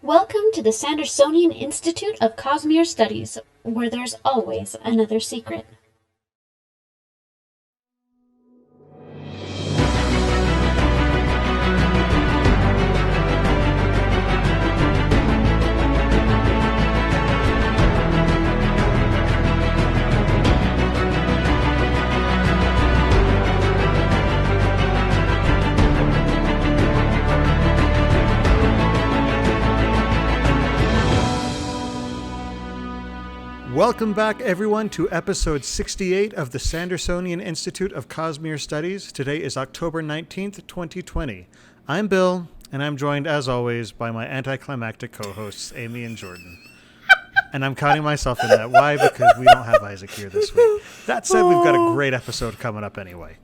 Welcome to the Sandersonian Institute of Cosmere Studies, where there's always another secret. Welcome back, everyone, to episode 68 of the Sandersonian Institute of Cosmere Studies. Today is October 19th, 2020. I'm Bill, and I'm joined, as always, by my anticlimactic co-hosts, Amy and Jordan. And I'm counting myself in that. Why? Because we don't have Isaac here this week. That said, we've got a great episode coming up anyway.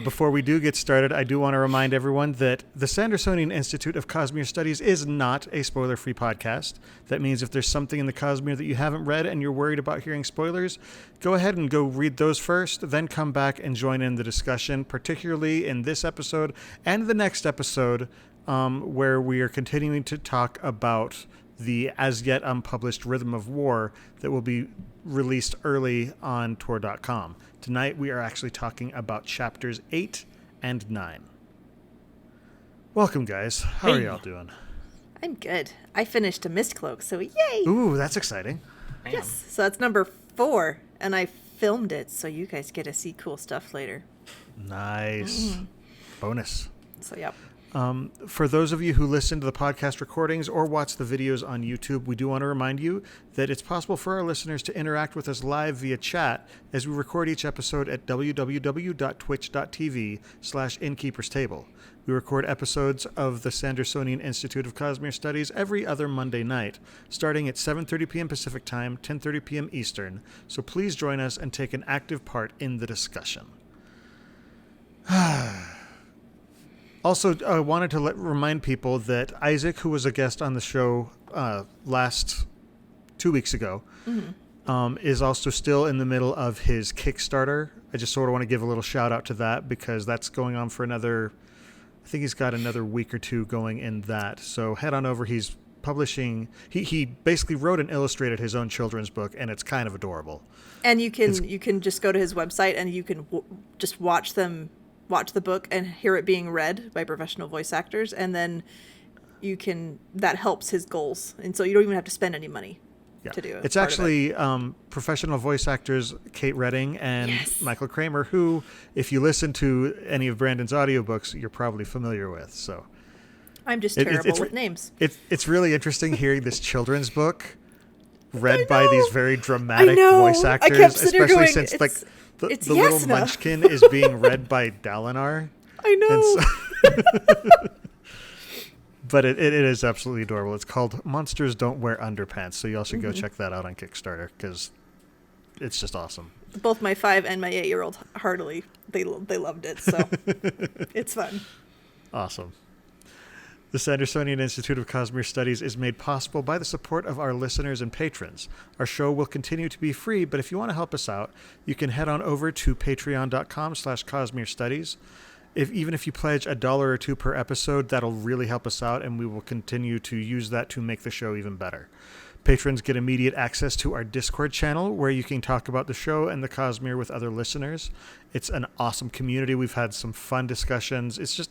Before we do get started, I do want to remind everyone that the Sandersonian Institute of Cosmere Studies is not a spoiler-free podcast. That means if there's something in the Cosmere that you haven't read and you're worried about hearing spoilers, go ahead and go read those first, then come back and join in the discussion, particularly in this episode and the next episode, where we are continuing to talk about the as-yet unpublished Rhythm of War that will be released early on Tor.com. Tonight, we are actually talking about chapters 8 and 9. Welcome, guys. How are y'all doing? I'm good. I finished a Mist Cloak, so yay! Ooh, that's exciting. Yes, so that's number 4, and I filmed it, so you guys get to see cool stuff later. Nice. Bonus. So, yep. For those of you who listen to the podcast recordings or watch the videos on YouTube, we do want to remind you that it's possible for our listeners to interact with us live via chat as we record each episode at www.twitch.tv/InkeepersTable. We record episodes of the Sandersonian Institute of Cosmere Studies every other Monday night, starting at 7:30 p.m. Pacific Time, 10:30 p.m. Eastern. So please join us and take an active part in the discussion. Also, I wanted to remind people that Isaac, who was a guest on the show last 2 weeks ago, is also still in the middle of his Kickstarter. I just sort of want to give a little shout out to that because that's going on for another, I think he's got another week or two going in that. So head on over. He's publishing, he basically wrote and illustrated his own children's book, and it's kind of adorable. And you can just go to his website and you can just watch the book and hear it being read by professional voice actors, and then that helps his goals, and so you don't even have to spend any money to do it. It's actually professional voice actors Kate Redding and Michael Kramer, who, if you listen to any of Brandon's audiobooks, you're probably familiar with. So I'm just terrible with names. It's really interesting hearing this children's book read by these very dramatic voice actors, especially since the little munchkin is being read by Dalinar. I know. But it is absolutely adorable. It's called Monsters Don't Wear Underpants, so you all should go check that out on Kickstarter because it's just awesome. Both my 5 and my 8-year-old heartily, they loved it, so it's fun. Awesome. The Sandersonian Institute of Cosmere Studies is made possible by the support of our listeners and patrons. Our show will continue to be free, but if you want to help us out, you can head on over to patreon.com/Cosmere Studies. Even if you pledge $1 or $2 per episode, that'll really help us out, and we will continue to use that to make the show even better. Patrons get immediate access to our Discord channel, where you can talk about the show and the Cosmere with other listeners. It's an awesome community. We've had some fun discussions. It's just,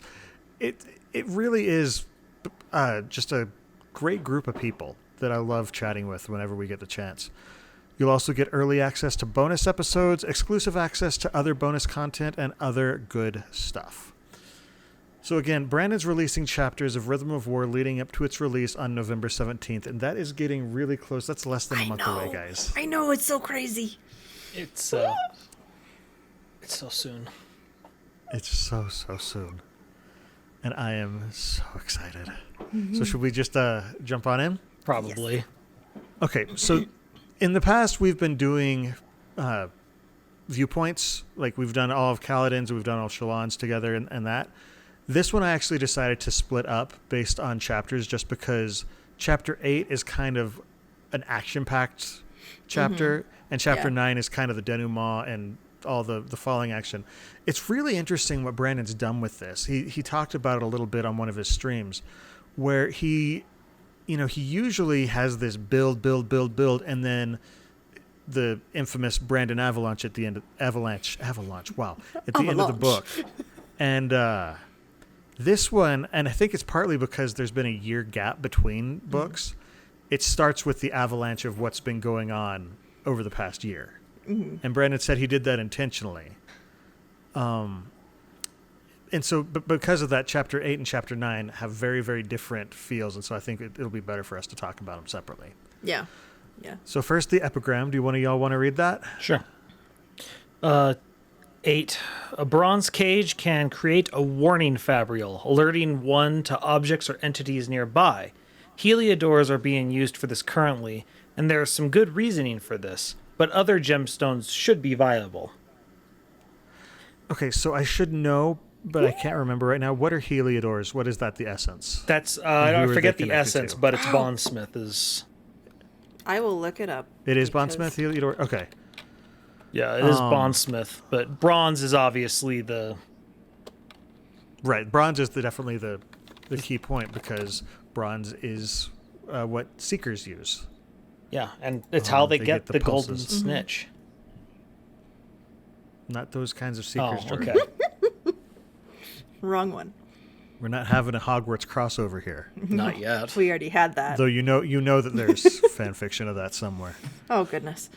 it really is just a great group of people that I love chatting with whenever we get the chance. You'll also get early access to bonus episodes, exclusive access to other bonus content, and other good stuff. So again, Brandon's releasing chapters of Rhythm of War leading up to its release on November 17th, and that is getting really close. That's less than a month away, guys. I know, it's so crazy. It's so soon. It's so soon. And I am so excited. So should we just jump on in? Probably. Yes. Okay, so in the past we've been doing viewpoints. Like we've done all of Kaladin's, we've done all Shallan's together and that. This one I actually decided to split up based on chapters just because chapter 8 is kind of an action-packed chapter, and chapter 9 is kind of the denouement and all the falling action. It's really interesting what Brandon's done with this. He talked about it a little bit on one of his streams, where he he usually has this build, and then the infamous Brandon Avalanche at the end of Avalanche. Wow. At the end of the book. And this one, and I think it's partly because there's been a year gap between books, it starts with the avalanche of what's been going on over the past year. And Brandon said he did that intentionally. And so because of that, Chapter 8 and Chapter 9 have very, very different feels, and so I think it'll be better for us to talk about them separately. Yeah. Yeah. So first, the epigram. Do y'all want to read that? Sure. 8. A bronze cage can create a warning fabrial, alerting one to objects or entities nearby. Heliodors are being used for this currently, and there is some good reasoning for this, but other gemstones should be viable. Okay, so I should know, but I can't remember right now. What are Heliodors? What is that, the essence? That's, I forget the essence, to? but it's Bondsmith is... I will look it up. It is Bondsmith, Heliodor? Okay. Yeah, it is Bondsmith, but bronze is obviously the... Right, bronze is definitely the key point, because bronze is what Seekers use. Yeah, and it's how they get the golden pulses. snitch. Not those kinds of Seekers. Oh, Jordan. okay. Wrong one. We're not having a Hogwarts crossover here. Not yet. We already had that. Though you know that there's fan fiction of that somewhere. Oh, goodness.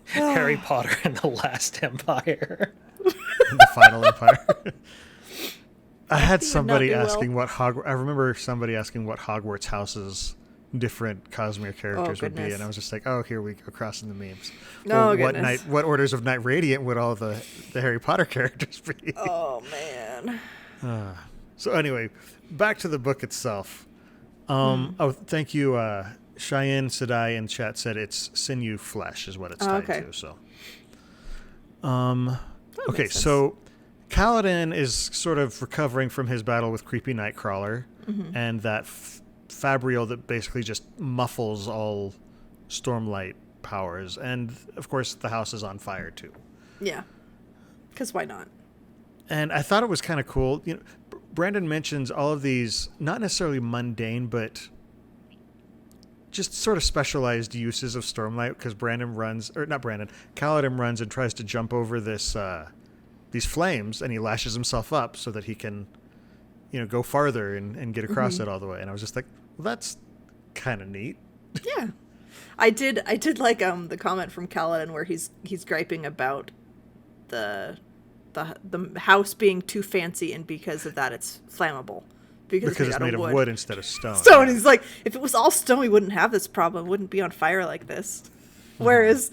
Harry Potter and the Last Empire. The Final Empire. I had would somebody not do asking I remember somebody asking what Hogwarts houses different Cosmere characters would be, goodness. and I was just like, oh, here we go, crossing the memes. Oh, what goodness. what orders of Knight Radiant would all the Harry Potter characters be? Oh, man. So anyway, back to the book itself. Oh, thank you. Cheyenne Sedai in chat said it's sinew flesh is what it's tied to. So, okay, so Kaladin is sort of recovering from his battle with creepy Nightcrawler, and that fabrial that basically just muffles all Stormlight powers, and of course the house is on fire too. Yeah. Because why not? And I thought it was kind of cool. Brandon mentions all of these, not necessarily mundane, but just sort of specialized uses of Stormlight, because Kaladin runs and tries to jump over these flames, and he lashes himself up so that he can, go farther and get across it all the way. And I was just like, well, that's kind of neat. Yeah. I did like the comment from Kaladin where he's griping about the house being too fancy, and because of that it's flammable. Because it's made of wood instead of stone. Stone. He's like, if it was all stone, we wouldn't have this problem. It wouldn't be on fire like this. Whereas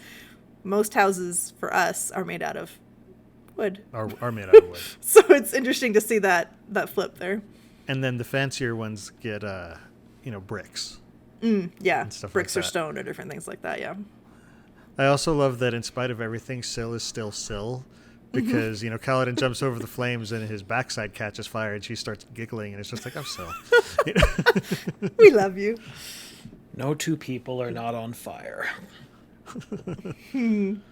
most houses for us are made out of wood. Are made out of wood. So it's interesting to see that flip there. And then the fancier ones get, bricks. Yeah, and stuff bricks like or that. stone or different things like that, yeah. I also love that in spite of everything, Syl is still Syl. Because, Kaladin jumps over the flames and his backside catches fire and she starts giggling, and it's just like, I'm Syl. We love you. No two people are not on fire. And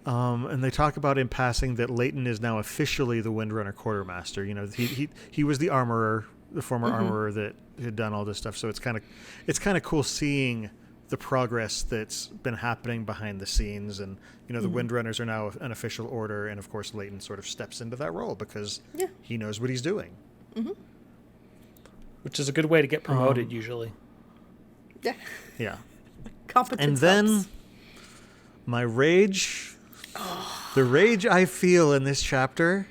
they talk about in passing that Leighton is now officially the Windrunner quartermaster. He was the armorer, the former armorer that had done all this stuff. So it's kind of cool seeing the progress that's been happening behind the scenes, and the Windrunners are now an official order, and of course Leighton sort of steps into that role because he knows what he's doing. Which is a good way to get promoted usually. Yeah. Competence And then helps. my rage, the rage I feel in this chapter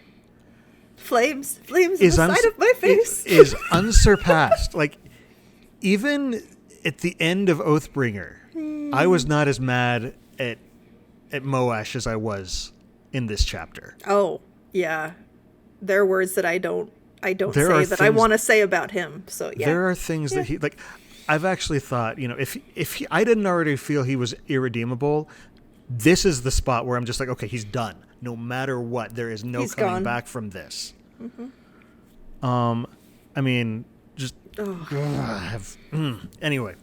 Flames in the side of my face. is unsurpassed. Like, even at the end of Oathbringer, I was not as mad at Moash as I was in this chapter. Oh, yeah. There are words that I don't There are say that I things- want to say about him. So yeah. There are things that he, like, I've actually thought, if I didn't already feel he was irredeemable, this is the spot where I'm just like, okay, he's done. No matter what, there is no He's coming gone. back from this. I mean, just anyway.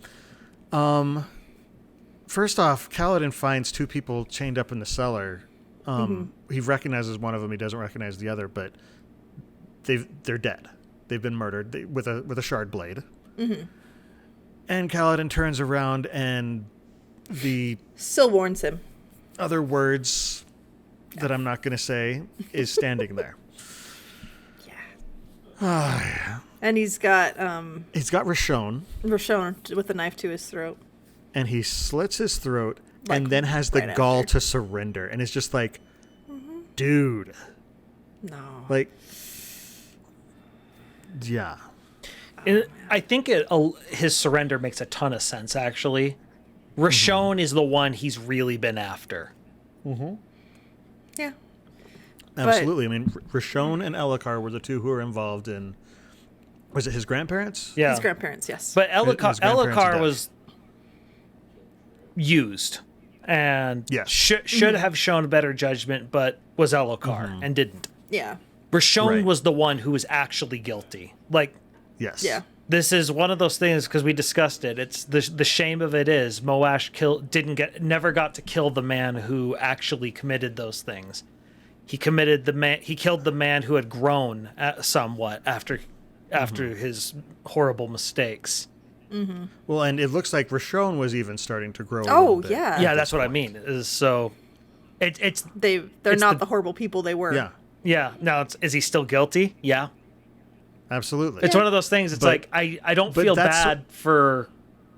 First off, Kaladin finds two people chained up in the cellar. He recognizes one of them. He doesn't recognize the other, but they're dead. They've been murdered with a shard blade. And Kaladin turns around and the Still warns him. other words that I'm not going to say is standing there. Yeah. And he's got Rashon. Rashon with a knife to his throat. And he slits his throat Like, and then has the right gall after. to surrender. And it's just like, dude. No. Like, yeah. I think his surrender makes a ton of sense, actually. Rashon is the one he's really been after. Yeah. Absolutely. I mean, Rashon and Elhokar were the two who were involved in... Was it his grandparents? Yeah. His grandparents, yes. But His grandparents Elhokar died. was used and Yes. should have shown better judgment, but was Elhokar and didn't. Yeah. Rashon Right. was the one who was actually guilty. Like, Yes. Yeah. this is one of those things because we discussed it. It's the shame of it is Moash never got to kill the man who actually committed those things. He killed the man who had grown somewhat after his horrible mistakes. Well, and it looks like Rashon was even starting to grow a Oh, little bit. yeah. Yeah, that's what I mean. They're They're not the horrible people they were. Yeah, Yeah. Now, is he still guilty? Yeah. absolutely. It's one of those things. It's But- like I don't but feel that's- bad for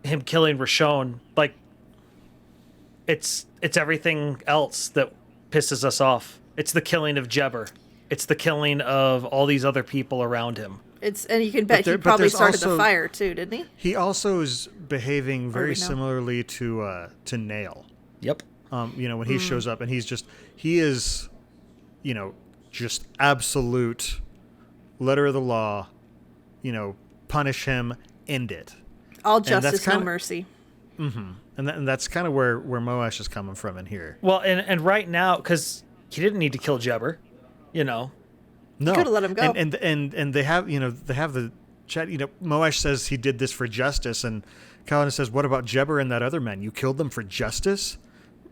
him killing Rashon. Like, it's everything else that pisses us off. It's the killing of Jebber. It's the killing of all these other people around him. And you can bet he but probably there's started also- the fire too, didn't he? He also is behaving very we know? similarly to Nail. Yep. When he shows up and he is, just absolute letter of the law, punish him, end it. All that's justice, no kinda- mercy. And that's kind of where Moash is coming from in here. Well, and right now, because he didn't need to kill Jebber, No, Could've let him go. And they have the chat. Moash says he did this for justice, and Kaladin says, "What about Jebber and that other man? You killed them for justice?"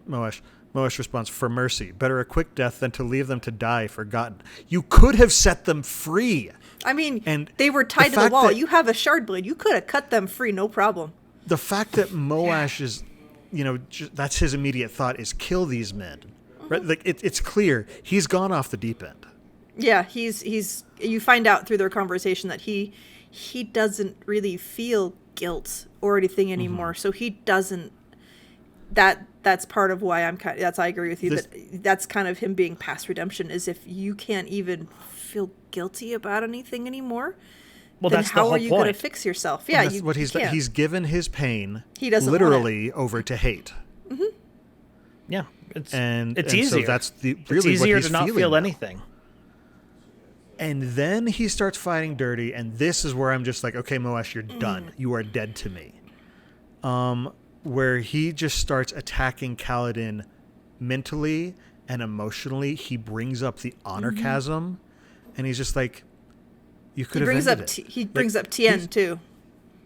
Moash responds, "For mercy. Better a quick death than to leave them to die forgotten. You could have set them free." I mean, And they were tied to the fact wall. that- You have a shard blade. You could have cut them free, no problem. The fact that Moash is, that's his immediate thought is kill these men. Right? Like it's clear he's gone off the deep end. Yeah, he's. You find out through their conversation that he doesn't really feel guilt or anything anymore. So he doesn't. That's part of why I agree with you. That's kind of him being past redemption. Is if you can't even feel guilty about anything anymore. Well, then that's the how whole are you going to point. fix yourself? Yeah, That's what he's can't. he's given his pain He doesn't want it. literally over to hate. Yeah. It's And easier. So that's really it's easier what he's to not feeling feel now. anything. And then he starts fighting dirty, and this is where I'm just like, okay, Moash, you're done. You are dead to me. Where he just starts attacking Kaladin mentally and emotionally. He brings up the honor chasm, and he's just like, you could have ended it. He brings up Tien too.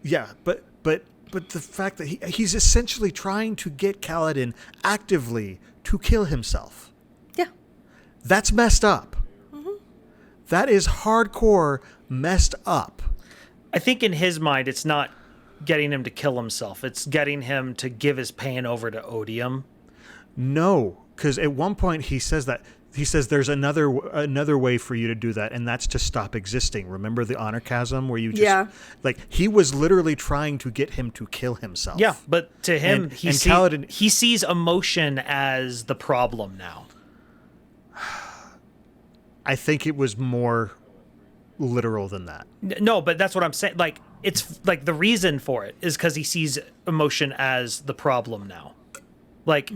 Yeah, but the fact that he's essentially trying to get Kaladin actively to kill himself. Yeah. That's messed up. That is hardcore messed up. I think in his mind, it's not getting him to kill himself. It's getting him to give his pain over to Odium. No, because at one point he says there's another way for you to do that, and that's to stop existing. Remember the honor chasm where you just like he was literally trying to get him to kill himself. Yeah, but to him, And Kaladin, Kaladin- he sees emotion as the problem now. I think it was more literal than that. No, but that's what I'm saying. Like, it's like the reason for it is because he sees emotion as the problem now. Like,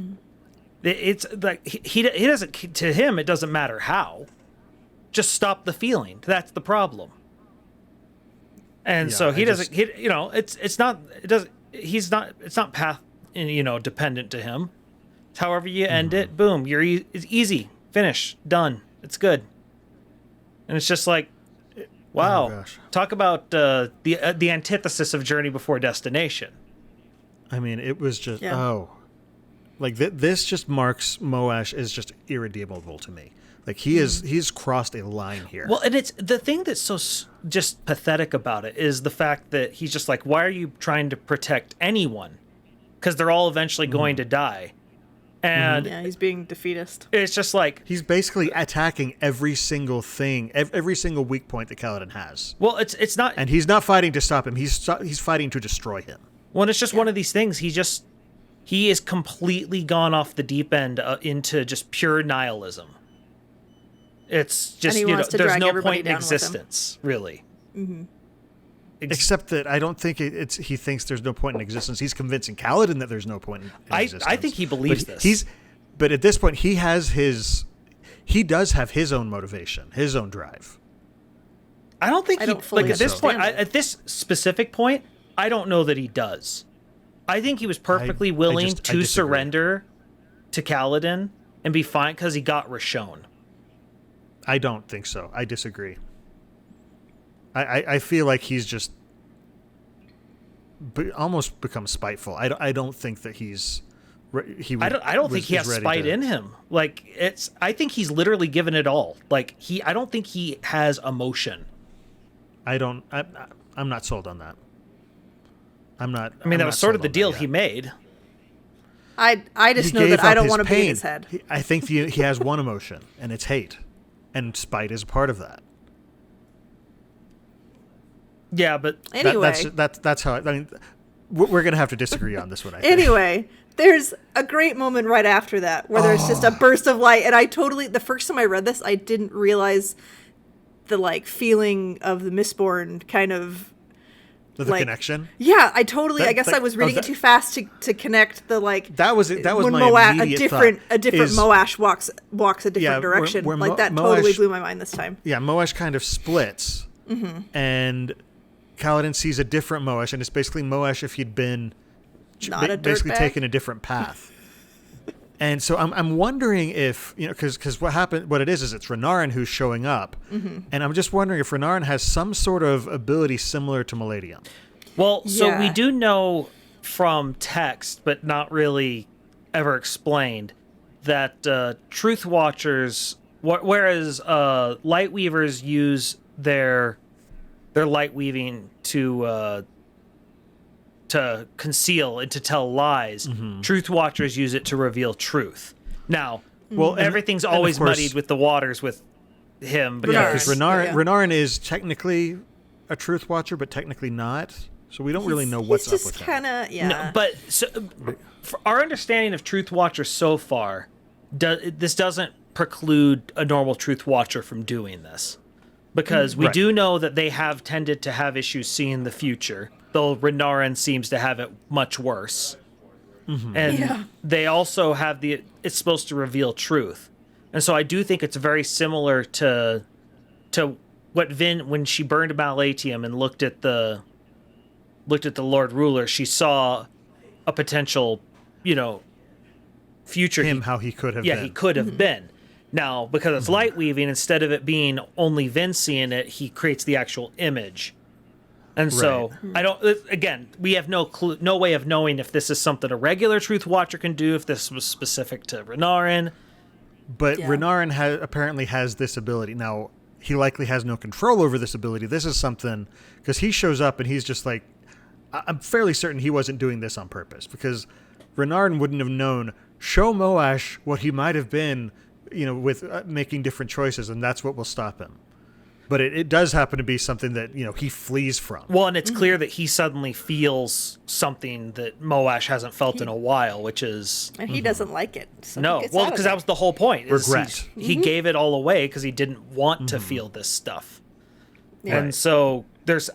it's like he doesn't, to him, it doesn't matter how. Just stop the feeling. That's the problem. And Yeah, so he I doesn't, it's not path, dependent to him. It's however you end it, boom, it's easy, finish, done. It's good. And it's just like, wow, gosh. talk about the antithesis of Journey Before Destination. I mean, it was just Yeah. like this just marks Moash as just irredeemable to me. Like he's crossed a line here. Well, and it's the thing that's so just pathetic about it is the fact that he's just like, why are you trying to protect anyone? Because they're all eventually going to die. And Yeah, he's being defeatist. it's just like, He's basically attacking every single thing, every single weak point that Kaladin has. well, it's not, And he's not fighting to stop him. He's fighting to destroy him. well, it's just one of these things. He is completely gone off the deep end into just pure nihilism. It's just, And he wants to there's drag no everybody point in down with him. existence, really. Except that I don't think he thinks there's no point in existence. He's convincing Kaladin that there's no point in existence. I think he believes But this. But at this point, he does have his own motivation, his own drive. I don't think I he, don't fully like at this point, understand it. at this specific point, I don't know that he does. I think he was perfectly willing I to disagree. surrender to Kaladin and be fine because he got Rashon. I don't think so. I disagree. I feel like he's just almost become spiteful. I don't think that he's I don't think he has spite in him. Like I think he's literally given it all. Like I don't think he has emotion. I'm not sold on that. I'm not. I mean, that was sort of the deal he made. made. I just know that I don't want to be in his head. I think he has one emotion, and it's hate, and spite is a part of that. Yeah, but Anyway, That's how. I mean, we're gonna have to disagree on this one. I think. anyway, there's a great moment right after that where there's just a burst of light, and the first time I read this, I didn't realize the like feeling of the Mistborn kind of. The connection. Yeah, I guess I was reading it too fast to connect the like. That was when my immediate thought. a different Moash walks a different Yeah, direction. where like that Moash- totally blew my mind this time. Yeah, Moash kind of splits, and Kaladin sees a different Moash, and it's basically Moash if he'd been Not a basically dirtbag? taken a different path. And so I'm wondering if, because what it is it's Renarin who's showing up, and I'm just wondering if Renarin has some sort of ability similar to Maladium. well, so we Yeah. do know from text, but not really ever explained, that Truth Watchers, whereas Light Weavers use their light weaving to conceal and to tell lies, Truth Watchers use it to reveal truth. Now, Well, everything's and of always course- muddied with the waters with him Yeah, because because Yeah. Renarin is technically a Truth Watcher, but technically not. So we don't really know what's up He's with just him. kind of yeah. No, but so, for our understanding of Truth Watcher so far, this doesn't preclude a normal Truth Watcher from doing this. Because we Right. do know that they have tended to have issues seeing the future, though Renarin seems to have it much worse. And Yeah. they also have it's supposed to reveal truth. And so I do think it's very similar to what Vin, when she burned Malatium and looked at the Lord Ruler, she saw a potential, future. How he could have been. He could have been. Now, because it's light weaving, instead of it being only Vin seeing it, he creates the actual image. And so, we have no way of knowing if this is something a regular Truth Watcher can do, if this was specific to Renarin. But Yeah. Renarin apparently has this ability. Now, he likely has no control over this ability. This is something, because he shows up and he's just like, I'm fairly certain he wasn't doing this on purpose, because Renarin wouldn't have known, show Moash what he might have been, with making different choices, and that's what will stop him. But it does happen to be something that, he flees from. Well, and it's clear that he suddenly feels something that Moash hasn't felt in a while, which is... And he doesn't like it. So No, he gets well, out of because it. that was the whole point. is Regret. He gave it all away because he didn't want to feel this stuff. Yeah. And so there's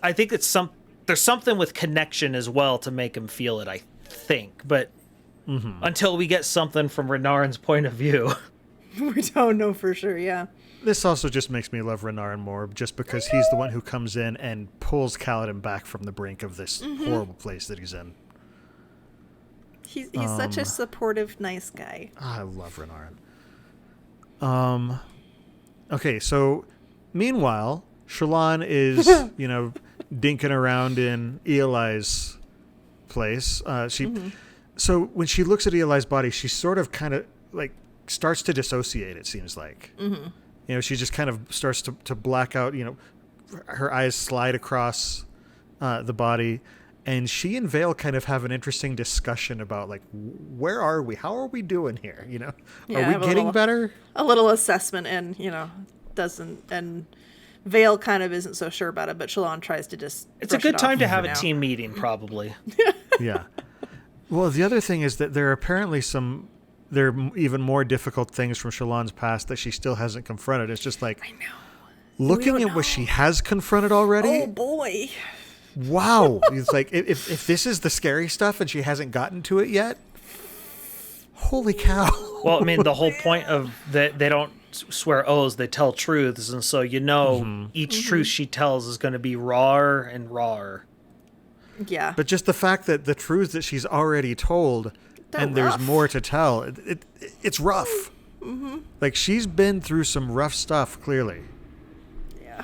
something with connection as well to make him feel it, I think. But until we get something from Renarin's point of view. We don't know for sure. Yeah. This also just makes me love Renarin more, just because he's the one who comes in and pulls Kaladin back from the brink of this horrible place that he's in. He's such a supportive, nice guy. I love Renarin. Okay, so meanwhile, Shallan is, dinking around in Eli's place. So when she looks at Eli's body, she sort of kind of like starts to dissociate, it seems like. She just kind of starts to black out. Her eyes slide across the body, and she and Vale kind of have an interesting discussion about like, where are we? How are we doing here? Are we getting better? A little assessment, and doesn't, and Vale kind of isn't so sure about it, but Shallan tries to just. It's a good time to have a team meeting, probably. Yeah. Well, the other thing is that there are apparently there are even more difficult things from Shallan's past that she still hasn't confronted. It's just like, I know. Looking at what she has confronted already. Oh boy. Wow. It's like, if this is the scary stuff and she hasn't gotten to it yet, holy cow. Well, I mean, the whole point of that, they don't swear oaths, they tell truths. And so, each truth she tells is going to be rawer and rawer. Yeah. But just the fact that the truths that she's already told, there's more to tell, it's rough. Mm-hmm. Like, she's been through some rough stuff, clearly. Yeah.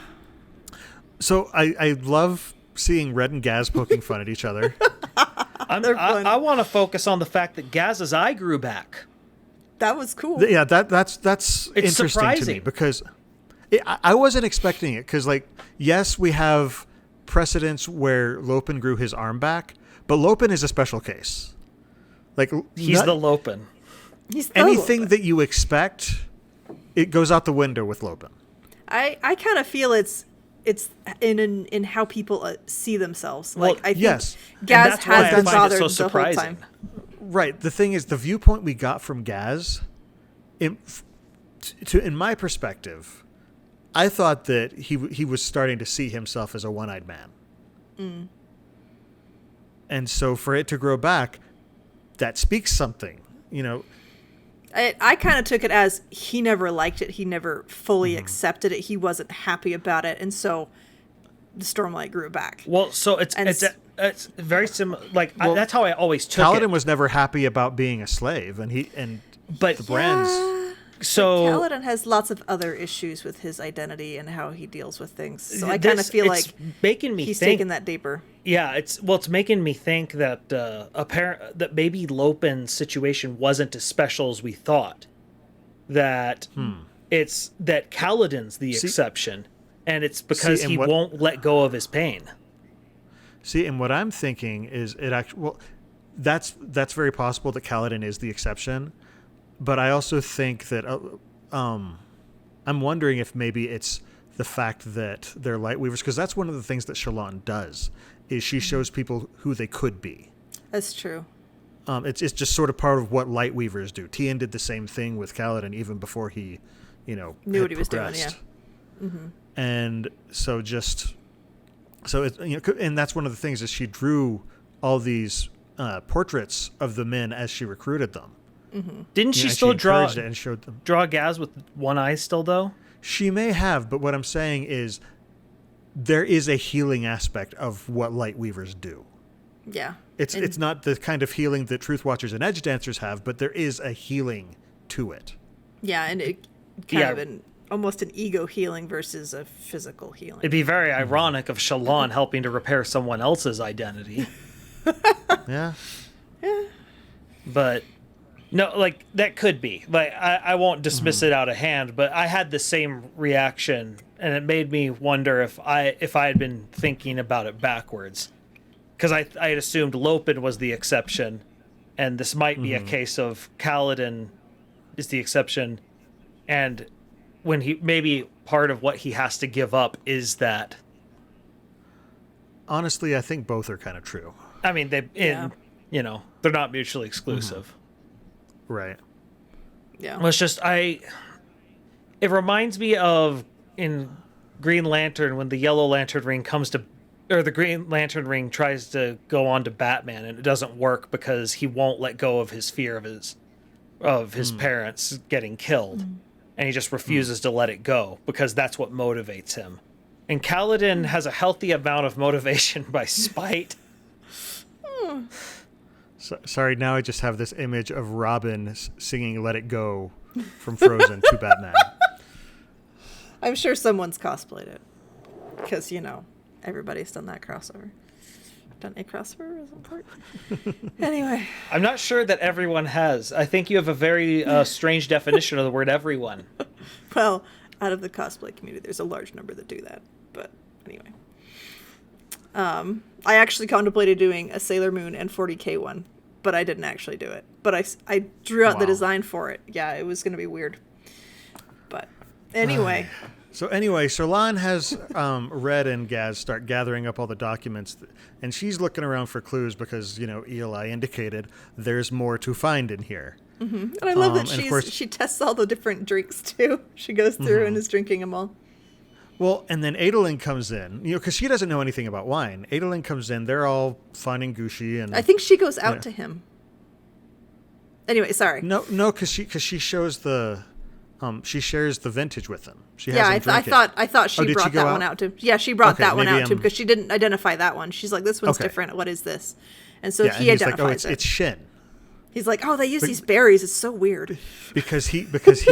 So I love seeing Red and Gaz poking fun at each other. I want to focus on the fact that Gaz's eye grew back. That was cool. Yeah, that's interesting surprising to me because I wasn't expecting it. Because, like, yes, we have precedents where Lopin grew his arm back, but Lopin is a special case. Like, he's the Lopin. He's the anything Lopin. that you expect, it goes out the window with Lopin. I kind of feel it's in how people see themselves. Like, I think yes. Gaz has been bothered so the surprising. whole time. Right. The thing is, the viewpoint we got from Gaz, in my perspective, I thought that he was starting to see himself as a one-eyed man. Mm. And so for it to grow back, that speaks something, I kind of took it as he never liked it. He never fully accepted it. He wasn't happy about it. And so the Stormlight grew back. Well, so it's very similar. Like, that's how I always took it. Kaladin was never happy about being a slave, but the Brands. So Kaladin has lots of other issues with his identity and how he deals with things. So I kind of feel like he's taken that deeper. Yeah, it's making me think that that maybe Lopin's situation wasn't as special as we thought. That it's that Kaladin's the exception, and it's because he won't let go of his pain. See, and what I'm thinking is that's very possible that Kaladin is the exception. But I also think that I'm wondering if maybe it's the fact that they're Lightweavers, because that's one of the things that Shallan does, is she shows people who they could be. That's true. It's just sort of part of what Lightweavers do. Tien did the same thing with Kaladin even before he, knew what he was doing. Yeah. Mm-hmm. And so and that's one of the things is she drew all these portraits of the men as she recruited them. Mm-hmm. Didn't she still draw and showed them. Draw Gaz with one eye still, though? She may have, but what I'm saying is there is a healing aspect of what Lightweavers do. Yeah. It's not the kind of healing that Truth Watchers and Edge Dancers have, but there is a healing to it. Yeah, and it kind of almost an ego healing versus a physical healing. It'd be very ironic of Shallan helping to repair someone else's identity. Yeah. Yeah. But no, like, that could be. Like, I won't dismiss it out of hand, but I had the same reaction, and it made me wonder if I had been thinking about it backwards. Because I had assumed Lopin was the exception, and this might be a case of Kaladin is the exception, and when maybe part of what he has to give up is that. Honestly, I think both are kind of true. I mean, they're not mutually exclusive. Right. Yeah. Well, it's just it reminds me of in Green Lantern when the Yellow Lantern ring the Green Lantern ring tries to go on to Batman, and it doesn't work because he won't let go of his fear of his parents getting killed, and he just refuses to let it go because that's what motivates him. And Kaladin has a healthy amount of motivation by spite. Sorry, now I just have this image of Robin singing Let It Go from Frozen to Batman. I'm sure someone's cosplayed it. Because, everybody's done that crossover. Done a crossover as important. Anyway. I'm not sure that everyone has. I think you have a very strange definition of the word everyone. Well, out of the cosplay community. There's a large number that do that. But anyway. I actually contemplated doing a Sailor Moon and 40K one, but I didn't actually do it. But I drew out the design for it. Yeah, it was going to be weird. But anyway. So Lon has Red and Gaz start gathering up all the documents, and she's looking around for clues because, Eli indicated there's more to find in here. Mm-hmm. And I love that she tests all the different drinks, too. She goes through and is drinking them all. Well, and then Adolin comes in, because she doesn't know anything about wine. Adolin comes in, they're all fun and gushy. And I think she goes out to him. Anyway, sorry. No, because she shows the... she shares the vintage with him. I thought she brought that one out to him. Yeah, she brought that one out to him because she didn't identify that one. She's like, this one's different. What is this? And so he identifies it. It's Shin. He's like, they use these berries. It's so weird. Because he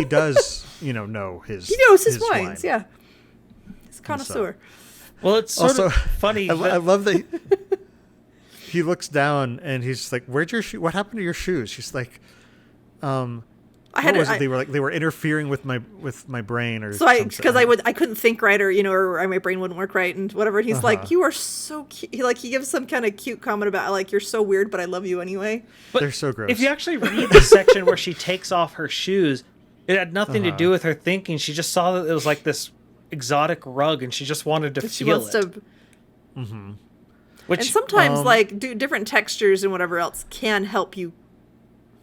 does, know his... He knows his wines, yeah. He's a connoisseur. Well, it's sort of funny. I love that he looks down and he's like, "Where'd your shoe? What happened to your shoes?" She's like, They were interfering with my brain or something. Because I couldn't think right or my brain wouldn't work right and whatever. And he's like, "You are so cute." He gives some kind of cute comment about like, "You're so weird, but I love you anyway." But they're so gross. If you actually read the section where she takes off her shoes, it had nothing to do with her thinking. She just saw that it was like this exotic rug, and she just wanted to feel it. Mm-hmm. And sometimes different textures and whatever else can help you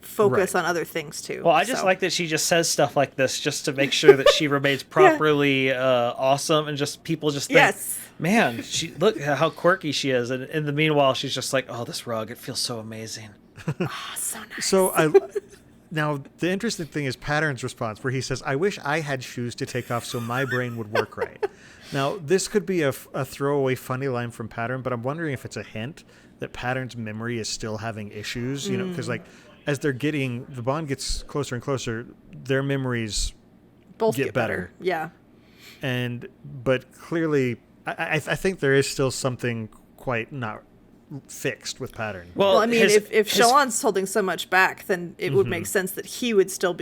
focus on other things too. Well, I just like that she just says stuff like this just to make sure that she remains properly awesome, and just people just think, man, look how quirky she is, and in the meanwhile she's just like, oh, this rug, it feels so amazing. So nice. So now the interesting thing is Pattern's response, where he says, "I wish I had shoes to take off so my brain would work right." Now this could be a throwaway funny line from Pattern, but I'm wondering if it's a hint that Pattern's memory is still having issues, because as the bond gets closer and closer, their memories both get better. Yeah. But clearly, I think there is still something quite not fixed with Pattern. Well, I mean, if Shalon's holding so much back, then it would make sense that he would still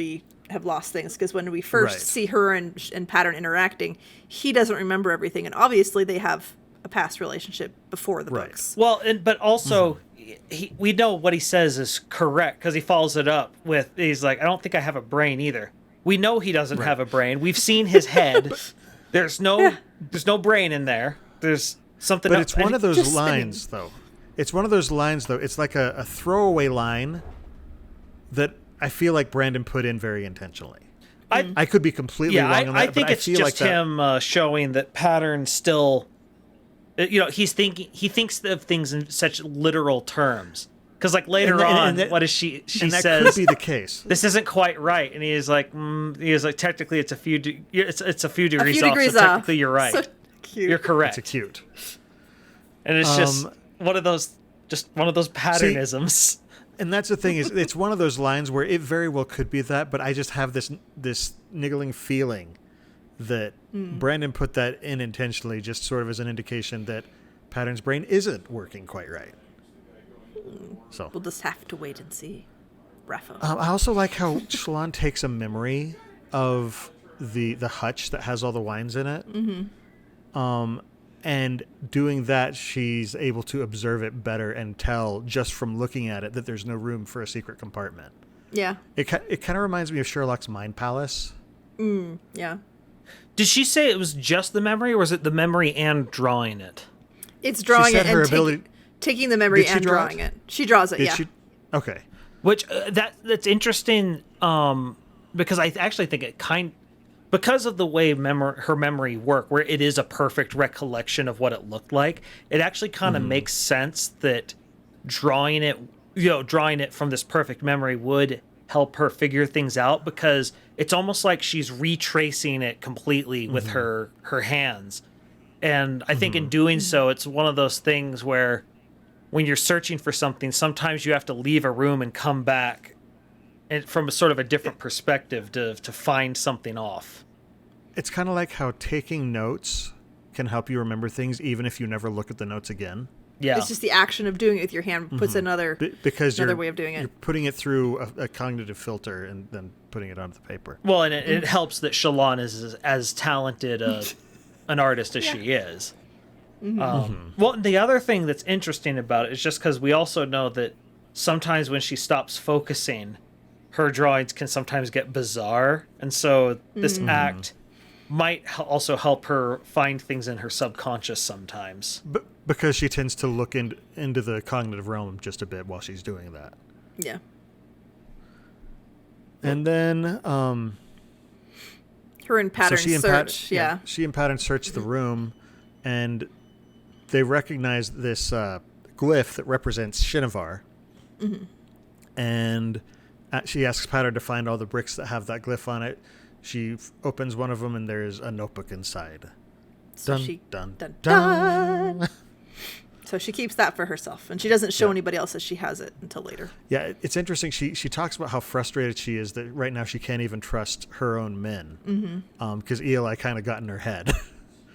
have lost things, because when we first see her and Pattern interacting, he doesn't remember everything, and obviously they have a past relationship before the books. Well, but also... we know what he says is correct because he follows it up with, he's like, I don't think I have a brain either. We know he doesn't have a brain. We've seen his head. There's no brain in there. There's something But else. It's one of those lines, though. It's one of those lines, though. It's like a throwaway line that I feel like Brandon put in very intentionally. I could be completely wrong on that. I think it's just him showing that Pattern still... he thinks of things in such literal terms. Because later on, what is she and says? That could be the case. This isn't quite right, and he's like, technically it's a few degrees off. So technically you're right. So cute. You're correct. It's cute. And it's just one of those patternisms. And that's the thing, is it's one of those lines where it very well could be that, but I just have this niggling feeling that Brandon put that in intentionally, just sort of as an indication that Pattern's brain isn't working quite right. So we'll just have to wait and see. Rafa. I also like how Shalon takes a memory of the hutch that has all the wines in it. Mm-hmm. And doing that, she's able to observe it better and tell just from looking at it that there's no room for a secret compartment. Yeah. It kind of reminds me of Sherlock's Mind Palace. Yeah. Did she say it was just the memory, or was it the memory and drawing it? It's drawing it and taking the memory and drawing it. She draws it, Okay. Which, that's interesting, because I actually think it because of the way her memory work, where it is a perfect recollection of what it looked like, it actually kind of makes sense that drawing it from this perfect memory would help her figure things out, because it's almost like she's retracing it completely with her hands. And I think in doing so, it's one of those things where when you're searching for something, sometimes you have to leave a room and come back and from a sort of a different perspective to find something off. It's kind of like how taking notes can help you remember things even if you never look at the notes again. Yeah. It's just the action of doing it with your hand puts another because another way of doing you're it. putting it through a cognitive filter and then putting it onto the paper. Well, and it helps that Shalon is as talented an artist as she is. Well, the other thing that's interesting about it is just because we also know that sometimes when she stops focusing, her drawings can sometimes get bizarre. And so this act might also help her find things in her subconscious sometimes. But because she tends to look into the cognitive realm just a bit while she's doing that. Yeah. And then Her and Pattern search. Yeah. She and Pattern search the room, and they recognize this glyph that represents Shinovar. And she asks Pattern to find all the bricks that have that glyph on it. She opens one of them, and there's a notebook inside. So dun, dun. dun. So she keeps that for herself, and she doesn't show anybody else that she has it until later. Yeah, it's interesting. She talks about how frustrated she is that right now she can't even trust her own men because Eli kind of got in her head.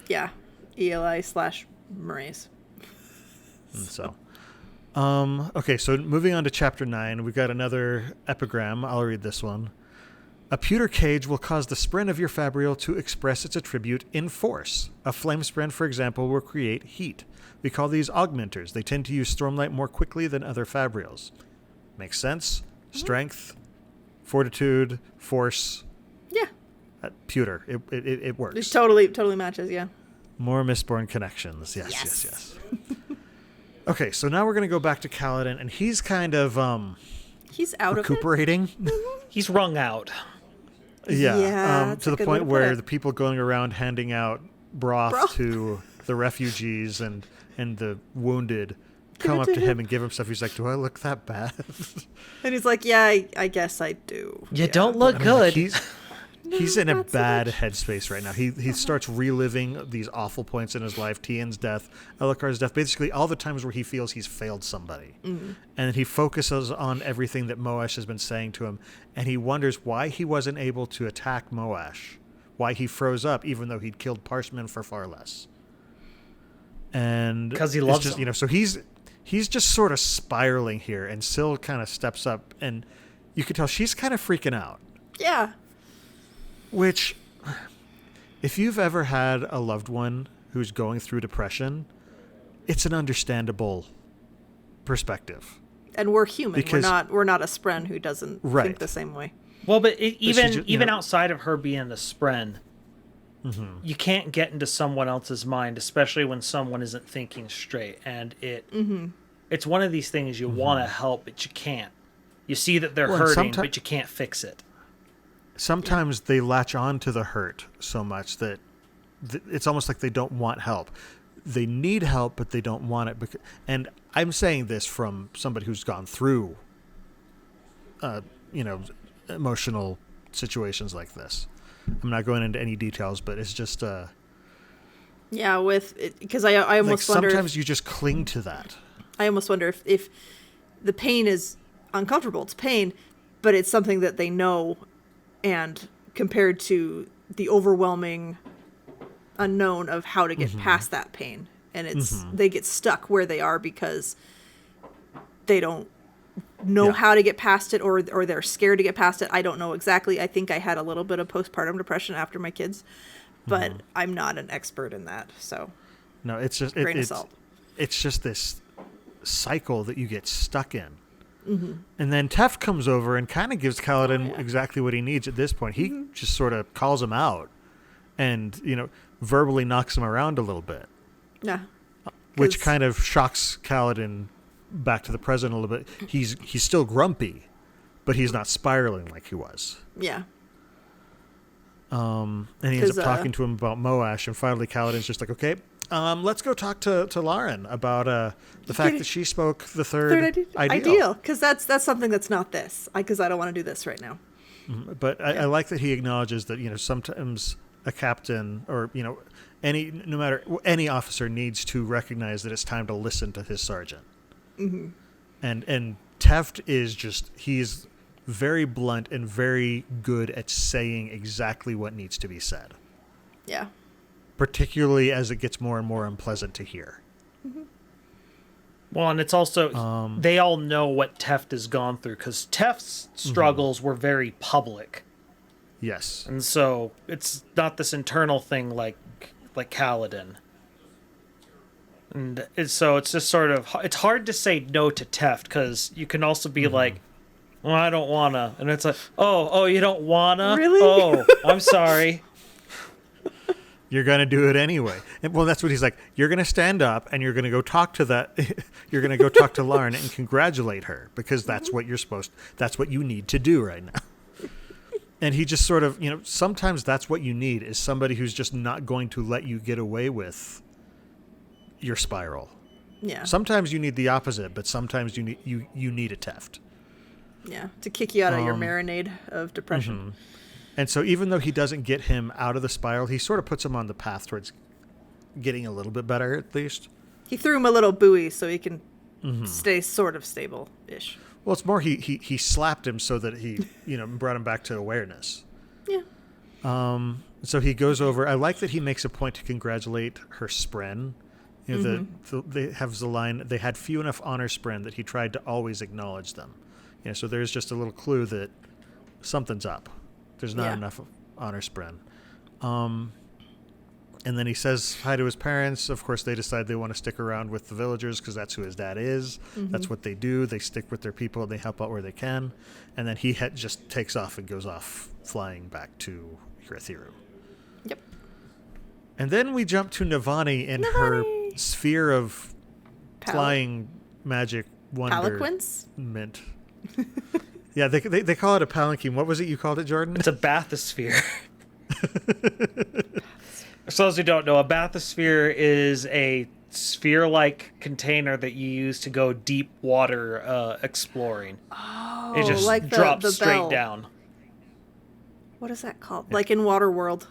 Yeah, Eli/Murray's. And so, okay, so moving on to chapter 9, we've got another epigram. I'll read this one. A pewter cage will cause the spren of your fabrial to express its attribute in force. A flame spren, for example, will create heat. We call these augmenters. They tend to use stormlight more quickly than other fabrials. Makes sense. Strength, fortitude, force. Yeah, Pewter. It works. it totally matches. Yeah. More Mistborn connections. Yes. Okay, so now we're going to go back to Kaladin, and he's kind of He's out recuperating. He's wrung out. Yeah, that's to a the good way point to put where it. the people going around handing out broth to the refugees and the wounded come up to him and give him stuff. He's like, "Do I look that bad?" And he's like, "Yeah, I guess I do." You don't look good. He's in a not so bad much. headspace right now. He starts reliving these awful points in his life, Tien's death, Elhokar's death, basically all the times where he feels he's failed somebody. And he focuses on everything that Moash has been saying to him, and he wonders why he wasn't able to attack Moash, why he froze up even though he'd killed Parshmen for far less. And 'Cause he it's loves just, them. so he's just sort of spiraling here, and Syl kind of steps up, and you can tell she's kind of freaking out. Yeah. Which, if you've ever had a loved one who's going through depression, it's an understandable perspective. And we're human. Because- We're not a spren who doesn't Right. think the same way. Well, but just, even outside of her being the spren, you can't get into someone else's mind, especially when someone isn't thinking straight. And it's one of these things you want to help, but you can't. You see that they're Well, and hurting, someti- but you can't fix it. Sometimes they latch on to the hurt so much that it's almost like they don't want help. They need help, but they don't want it. And I'm saying this from somebody who's gone through, emotional situations like this. I'm not going into any details, but it's just Yeah, because I like almost wonder. sometimes you just cling to that. I almost wonder if the pain is uncomfortable. It's pain, but it's something that they know, and compared to the overwhelming unknown of how to get past that pain, and they get stuck where they are because they don't know how to get past it, or they're scared to get past it. I don't know exactly. I think I had a little bit of postpartum depression after my kids, but I'm not an expert in that. So No, it's just grain of salt. It's just this cycle that you get stuck in. And then Teft comes over and kind of gives Kaladin exactly what he needs at this point. He just sort of calls him out and, verbally knocks him around a little bit, Yeah, which 'Cause- kind of shocks Kaladin back to the present a little bit. He's still grumpy, but he's not spiraling like he was. yeah. And he ends 'Cause, up talking to him about Moash, and finally Kaladin's just like, okay, let's go talk to Lauren about the fact that she spoke the third ideal. Because that's something that's not this. Because I don't want to do this right now. But I like that he acknowledges that, sometimes a captain or, any officer needs to recognize that it's time to listen to his sergeant. And Teft is he's very blunt and very good at saying exactly what needs to be said, Yeah. particularly as it gets more and more unpleasant to hear. Well, and it's also they all know what Teft has gone through because Teft's struggles were very public, Yes. and so it's not this internal thing like Kaladin. And so it's just sort of it's hard to say no to Teft because you can also be like, well, I don't wanna, and it's like, oh, you don't wanna, Really? Oh, I'm sorry. You're going to do it anyway. And, well, that's what he's like. You're going to stand up and you're going to go talk to that. You're going to go talk to Larn and congratulate her because that's what that's what you need to do right now. And he just sort of, sometimes that's what you need is somebody who's just not going to let you get away with your spiral. Yeah. Sometimes you need the opposite, but sometimes you need a Teft. Yeah. To kick you out of your marinade of depression. And so even though he doesn't get him out of the spiral, he sort of puts him on the path towards getting a little bit better, at least. He threw him a little buoy so he can stay sort of stable-ish. Well, it's more he slapped him so that he, brought him back to awareness. Yeah. So he goes over. I like that he makes a point to congratulate her spren. They have the line, they had few enough honor spren that he tried to always acknowledge them. So there's just a little clue that something's up. There's not enough honor spren. And then he says hi to his parents. Of course, they decide they want to stick around with the villagers because that's who his dad is. That's what they do. They stick with their people and they help out where they can. And then he just takes off and goes off flying back to Hiratheru. Yep. And then we jump to Navani in her sphere of flying magic wonder. Palanquins? Yeah, they call it a palanquin. What was it you called it, Jordan? It's a bathysphere. For those who don't know, a bathysphere is a sphere-like container that you use to go deep water exploring. Oh, it just like drops the straight bell. down. What is that called? Like in Waterworld.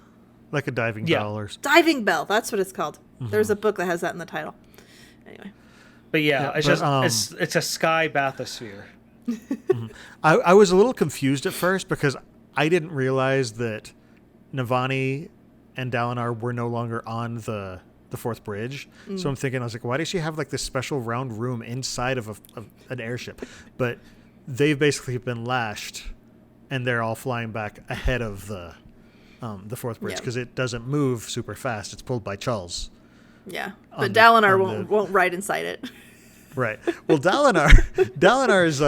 Like a diving bell or Diving Bell, that's what it's called. There's a book that has that in the title. Anyway. But it's a sky bathysphere. I was a little confused at first because I didn't realize that Navani and Dalinar were no longer on the fourth bridge. So I'm thinking, I was like, why does she have like this special round room inside of an airship? But they've basically been lashed and they're all flying back ahead of the fourth bridge because it doesn't move super fast. It's pulled by Chulls. Yeah, but Dalinar won't ride inside it. Right. Well, Dalinar is,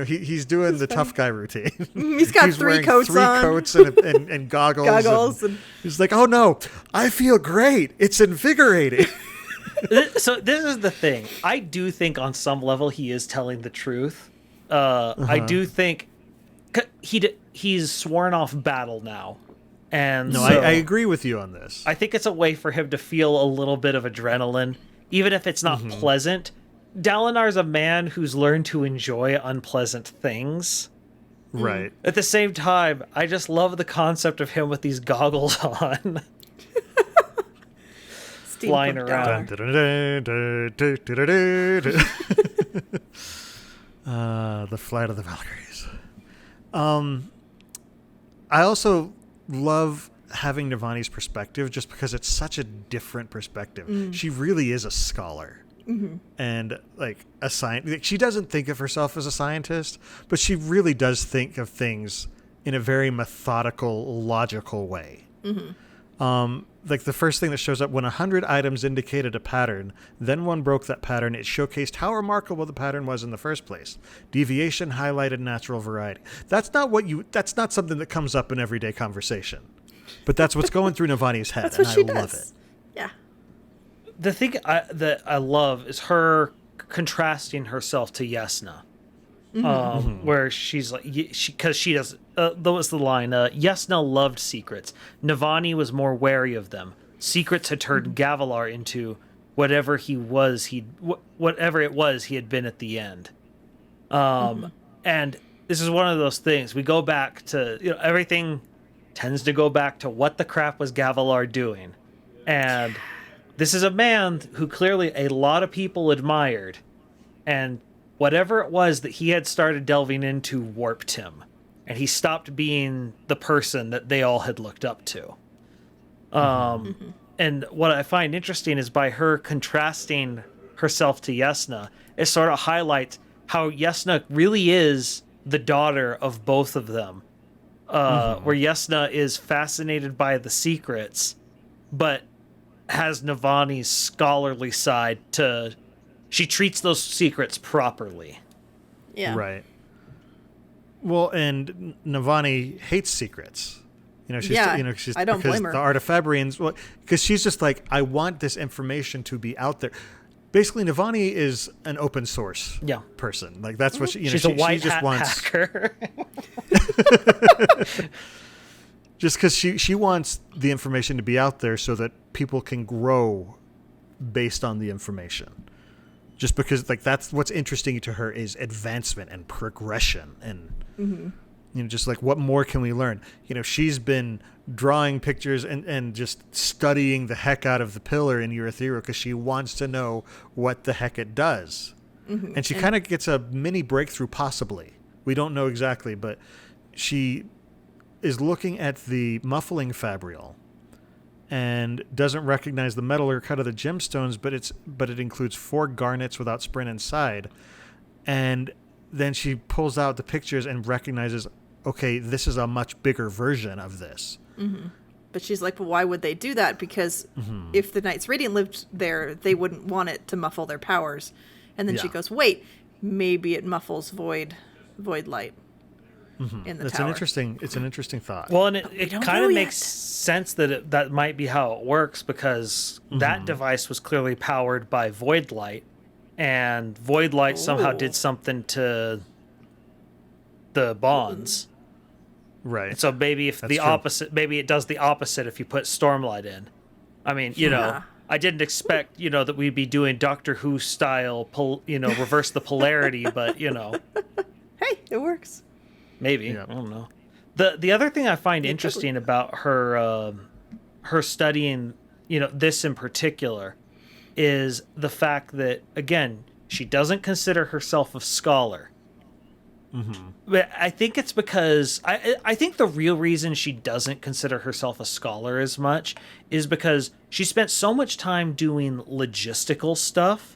he's doing the tough guy routine. He's got three coats and goggles. And he's like, oh no, I feel great. It's invigorating. So this is the thing. I do think on some level he is telling the truth. I do think he's sworn off battle now. And no, so I agree with you on this. I think it's a way for him to feel a little bit of adrenaline, even if it's not pleasant. Dalinar's a man who's learned to enjoy unpleasant things. Right. At the same time, I just love the concept of him with these goggles on. Flying around. The Flight of the Valkyries. I also love having Navani's perspective just because it's such a different perspective. She really is a scholar. And like a scientist. She doesn't think of herself as a scientist, but she really does think of things in a very methodical, logical way. Like the first thing that shows up when 100 items indicated a pattern, then one broke that pattern. It showcased how remarkable the pattern was in the first place. Deviation highlighted natural variety. That's not something that comes up in everyday conversation, but that's what's going through Navani's head, and I love it. Yeah. The thing that I love is her contrasting herself to Yesna. Where she's like, because she does, that was the line, Yesna loved secrets. Navani was more wary of them. Secrets had turned Gavilar into whatever it was he had been at the end. And this is one of those things, we go back to, everything tends to go back to what the crap was Gavilar doing. And this is a man who clearly a lot of people admired, and whatever it was that he had started delving into warped him, and he stopped being the person that they all had looked up to. And what I find interesting is by her contrasting herself to Yesna, it sort of highlights how Yesna really is the daughter of both of them. Where Yesna is fascinated by the secrets, but has Navani's scholarly side to... She treats those secrets properly. Yeah. Right. Well, and Navani hates secrets. She's, she's I don't because blame her. The Artifabrians, well, because she's just like, I want this information to be out there. Basically, Navani is an open source person. Like that's what She's a white hat hacker. Just because she wants the information to be out there so that people can grow based on the information. Just because that's what's interesting to her is advancement and progression and just like what more can we learn? She's been drawing pictures and just studying the heck out of the pillar in Eurythera because she wants to know what the heck it does. And she kind of gets a mini breakthrough possibly. We don't know exactly, but she is looking at the muffling fabrial and doesn't recognize the metal or cut of the gemstones, but it includes 4 garnets without sprint inside. And then she pulls out the pictures and recognizes, okay, this is a much bigger version of this. But she's like, well, why would they do that? Because if the Knights Radiant lived there, they wouldn't want it to muffle their powers. And then she goes, wait, maybe it muffles void light in the tower. It's an interesting thought. Well, and it kind of makes sense that that might be how it works because that device was clearly powered by void light, and void light somehow did something to the bonds. Right. So maybe if That's true. opposite, maybe it does the opposite if you put Stormlight in. I mean, I didn't expect, that we'd be doing Doctor Who style, reverse the polarity, but Hey, it works. maybe. Yeah. I don't know. The other thing I find interesting about her studying, this in particular, is the fact that, again, she doesn't consider herself a scholar. But I think it's because I think the real reason she doesn't consider herself a scholar as much is because she spent so much time doing logistical stuff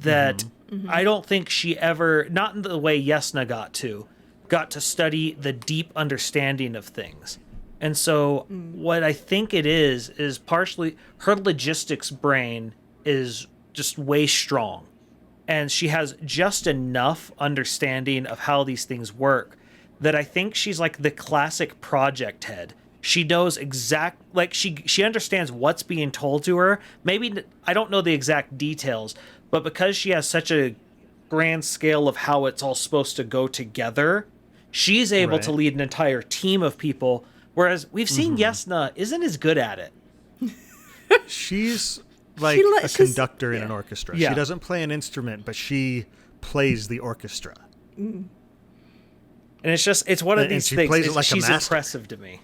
that I don't think she ever, not in the way Yesna got to study the deep understanding of things. And so what I think it is partially her logistics brain is just way strong. And she has just enough understanding of how these things work that I think she's like the classic project head. She knows she understands what's being told to her. Maybe, I don't know the exact details, but because she has such a grand scale of how it's all supposed to go together, she's able to lead an entire team of people, whereas we've seen Yesna isn't as good at it. She's like a conductor in an orchestra. Yeah. She doesn't play an instrument, but she plays the orchestra. And it's one of these she things. plays it like she's a master. impressive to me.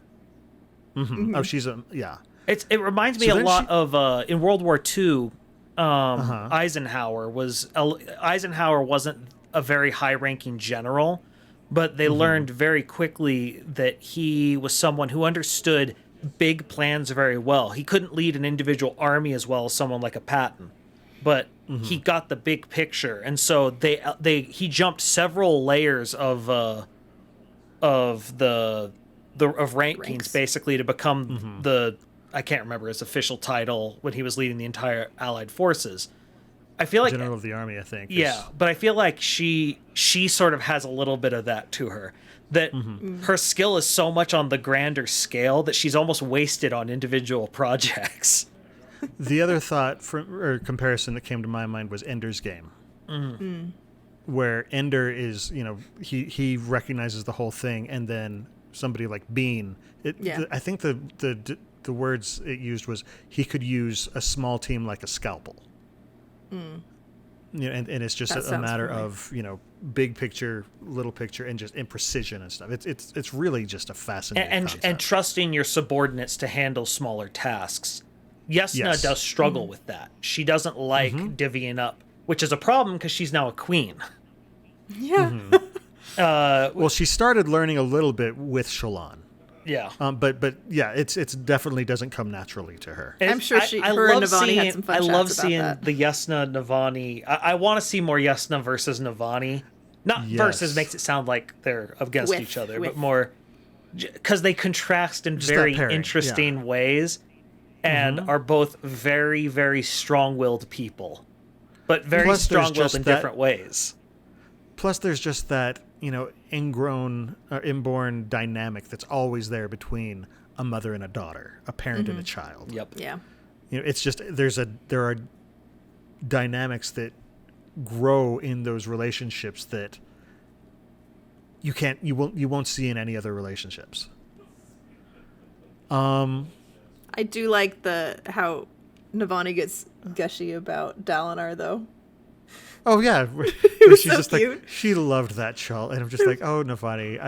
Oh, she's yeah. It reminds me a lot of in World War II. Eisenhower wasn't a very high-ranking general, but they learned very quickly that he was someone who understood big plans very well. He couldn't lead an individual army as well as someone like a Patton, but he got the big picture, and so he jumped several layers of rankings basically to become the, I can't remember his official title when he was leading the entire Allied forces. I feel like General of the Army, I think. But I feel like she sort of has a little bit of that to her. That her skill is so much on the grander scale that she's almost wasted on individual projects. The other thought or comparison that came to my mind was Ender's Game, where Ender is, he recognizes the whole thing, and then somebody like Bean. I think the words it used was he could use a small team like a scalpel. And it's just a matter of big picture, little picture, and just imprecision and stuff. It's really just a fascinating concept. And trusting your subordinates to handle smaller tasks. Yesna does struggle with that. She doesn't like divvying up, which is a problem because she's now a queen. Yeah. Well, she started learning a little bit with Shallan. Yeah. But yeah, it's definitely doesn't come naturally to her. I'm sure her and Navani had some fun chats love about seeing that. the Yasna Navani. I want to see more Yasna versus Navani. Not versus makes it sound like they're against each other, but more because they contrast in very interesting ways and are both very, very strong-willed people, but very strong-willed in different ways. Plus, there's just that, ingrown or inborn dynamic that's always there between a mother and a daughter, a parent and a child. Yep. Yeah. It's just there are dynamics that grow in those relationships that you won't see in any other relationships. I do like how Navani gets gushy about Dalinar, though. Oh yeah, It was she's so just cute. like, she loved that Chull, and I'm just like, oh Navani,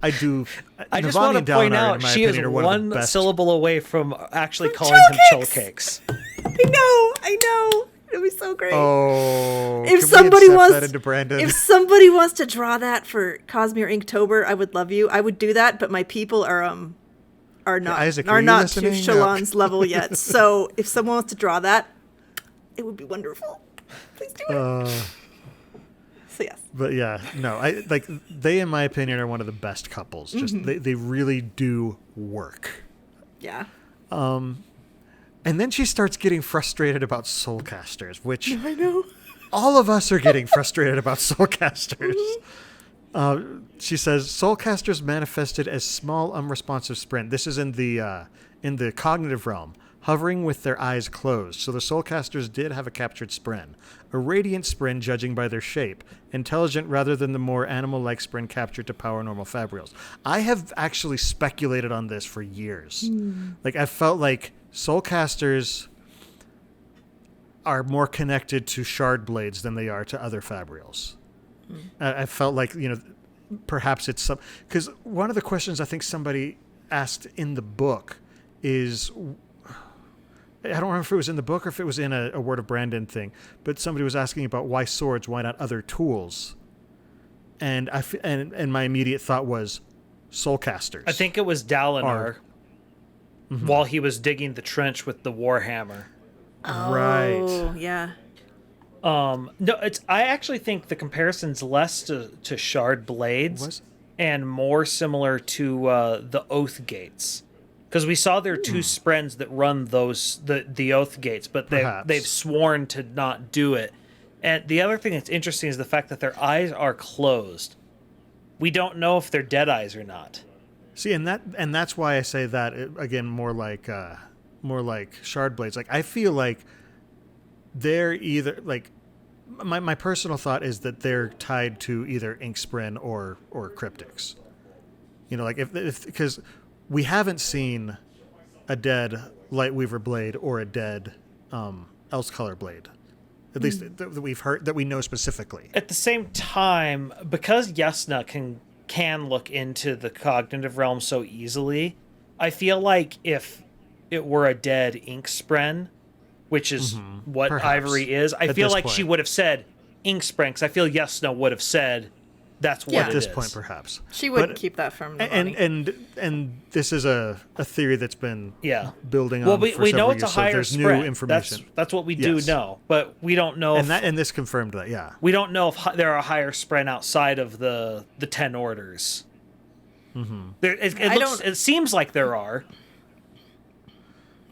I do. I just Navani want and to point Dalinar, out in my she is opinion, are one of the one best. syllable away from actually calling him Chullcakes. I know. It was so great. Oh, If can somebody we accept wants, that into Brandon? if somebody wants to draw that for Cosmere Inktober, I would love you. I would do that, but my people are not Isaac, are are you not listening? to Shalon's level yet. So if someone wants to draw that, it would be wonderful. Please do it. So yes. But yeah, no, they, in my opinion, are one of the best couples. Just they really do work. Yeah. And then she starts getting frustrated about soulcasters, which I know. all of us are getting frustrated about soulcasters. She says soulcasters manifested as small, unresponsive sprint. This is in the cognitive realm, hovering with their eyes closed. So the soulcasters did have a captured spren, a radiant spren, judging by their shape, intelligent rather than the more animal-like spren captured to power normal fabrials. I have actually speculated on this for years. Like, I felt like soulcasters are more connected to shard blades than they are to other fabrials. I felt like, perhaps it's some, because one of the questions I think somebody asked in the book is, I don't remember if it was in the book or if it was in a Word of Brandon thing, but somebody was asking about why swords, why not other tools? And and my immediate thought was soulcasters. I think it was Dalinar while he was digging the trench with the warhammer. Right. Oh, yeah. No, I actually think the comparison's less to shard blades and more similar to the oath gates. Because we saw there are two sprens that run the oath gates, but they've sworn to not do it. And the other thing that's interesting is the fact that their eyes are closed. We don't know if they're dead eyes or not. See, and that's why I say that again, more like shard blades. Like, I feel like they're either like my personal thought is that they're tied to either Inkspren or cryptics. Like if because we haven't seen a dead Lightweaver blade or a dead Elsecolor blade, at least that we've heard, that we know specifically. At the same time, because Yasna can look into the cognitive realm so easily, I feel like if it were a dead Inkspren, which is what Perhaps. Ivory is, I feel like she would have said Inkspren, because I feel Yasna would have said that's what At it this is. point, perhaps. She wouldn't keep that from Navani. And this is a theory that's been building on. Well, for we know several it's a years, so higher there's spread. new information. That's what we do know, but we don't know. And this confirmed that. Yeah. We don't know if there are higher spren outside of the 10 orders. It seems like there are.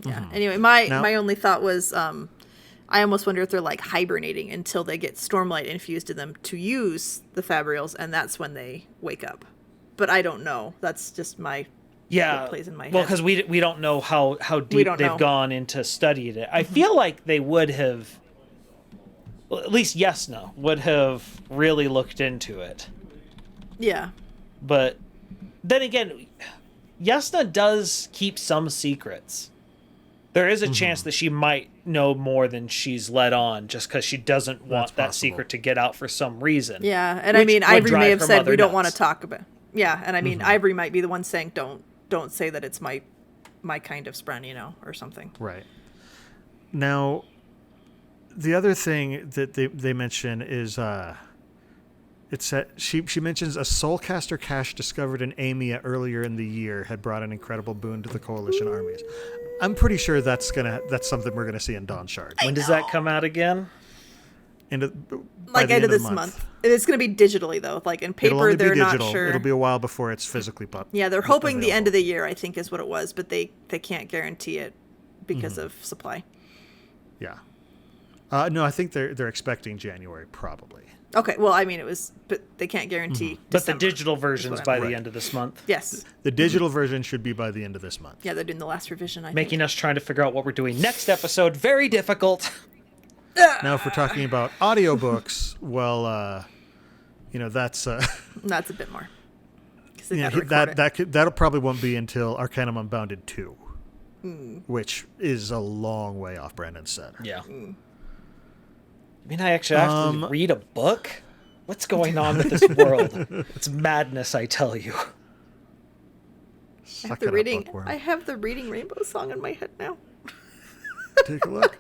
Yeah. Anyway, my only thought was, I almost wonder if they're like hibernating until they get Stormlight infused in them to use the Fabrials, and that's when they wake up. But I don't know. That's just what plays in my head. Well, because we don't know how deep they've gone into studying it. I feel like they would have, well, at least Yasna would have really looked into it. Yeah. But then again, Yasna does keep some secrets. There is a chance that she might know more than she's let on, just because she doesn't want that secret to get out for some reason. Yeah, and I mean, Ivory may have said we don't want to talk about. Yeah, and I mean, Ivory might be the one saying don't say that it's my kind of spren, or something. Right. Now, the other thing that they mention is It said she mentions a soulcaster cache discovered in Amia earlier in the year had brought an incredible boon to the coalition armies. I'm pretty sure that's something we're gonna see in Dawn Shard. When does that come out again? End of this month. It's going to be digitally though. Like in It'll paper, only they're be digital. not sure. It'll be a while before it's physically pop. Yeah, they're hoping available. the end of the year, I think, is what it was, but they can't guarantee it because of supply. Yeah. No, I think they're expecting January probably. Okay, well, I mean, but they can't guarantee. But the December, digital version's by the Right. end of this month. Yes. The digital version should be by the end of this month. Yeah, they're doing the last revision. I Making think. us trying to figure out what we're doing next episode very difficult. Now, if we're talking about audiobooks, well, that's That's a bit more. 'Cause they yeah, gotta record it. that'll probably won't be until Arcanum Unbounded 2, which is a long way off. Brandon said. Yeah. I mean, I actually have to read a book? What's going on with this world? It's madness, I tell you. I have Suck it up, bookworm. I have the Reading Rainbow song in my head now. Take a look.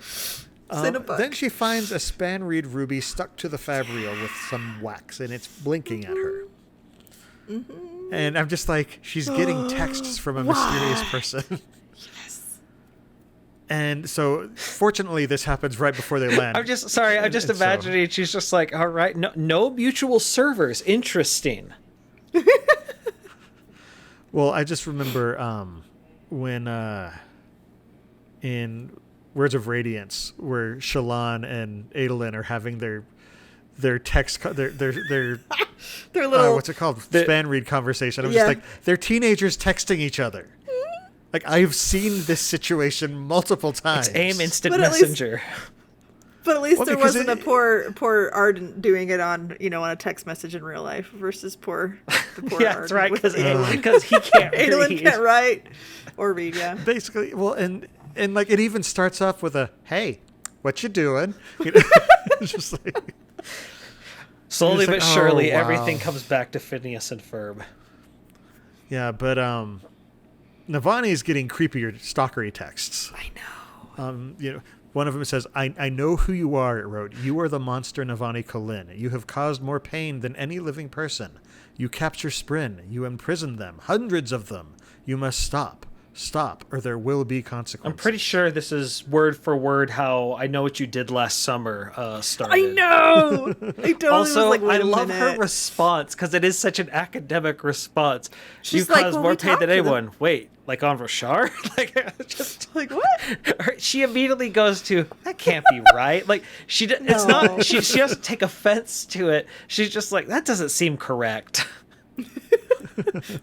It's in a book. Then she finds a span-reed ruby stuck to the fabrial with some wax, and it's blinking at her. Mm-hmm. And I'm just like, she's getting texts from a mysterious person. Yes. And so, fortunately, this happens right before they land. I'm just imagining she's just like, all right, no mutual servers. Interesting. Well, I just remember when in Words of Radiance, where Shallan and Adolin are having their text, their Their little. what's it called? Span read conversation. I'm Yeah. just like, they're teenagers texting each other. Like, I've seen this situation multiple times. It's AIM Instant But at least- Messenger. But at least Well, there because wasn't a poor Arden doing it on a text message in real life versus the poor Yeah, Arden that's right, with because Adolin. he can't Adolin read. can't write or read. Yeah. Basically, well, and like, it even starts off with a, "Hey, what you doing?" It's just like, Slowly It's like, but surely, oh, wow. everything comes back to Phineas and Ferb. yeah, but Navani is getting creepier, stalkery texts. I know. One of them says, I know who you are, it wrote. You are the monster Navani Kholin. You have caused more pain than any living person. You capture Sprin. You imprison them. Hundreds of them. You must stop. Stop, or there will be consequences. I'm pretty sure this is word for word how I Know What You Did Last Summer started. I know. I totally Also, was like, I wait a love minute. her response because it is such an academic response. She's you like, cause well, more we pain talked than to them. anyone. Wait, like on Roshar? Like, just Like what? she immediately goes to that can't be right. Like it's No. not. She doesn't take offense to it. She's just like that doesn't seem correct.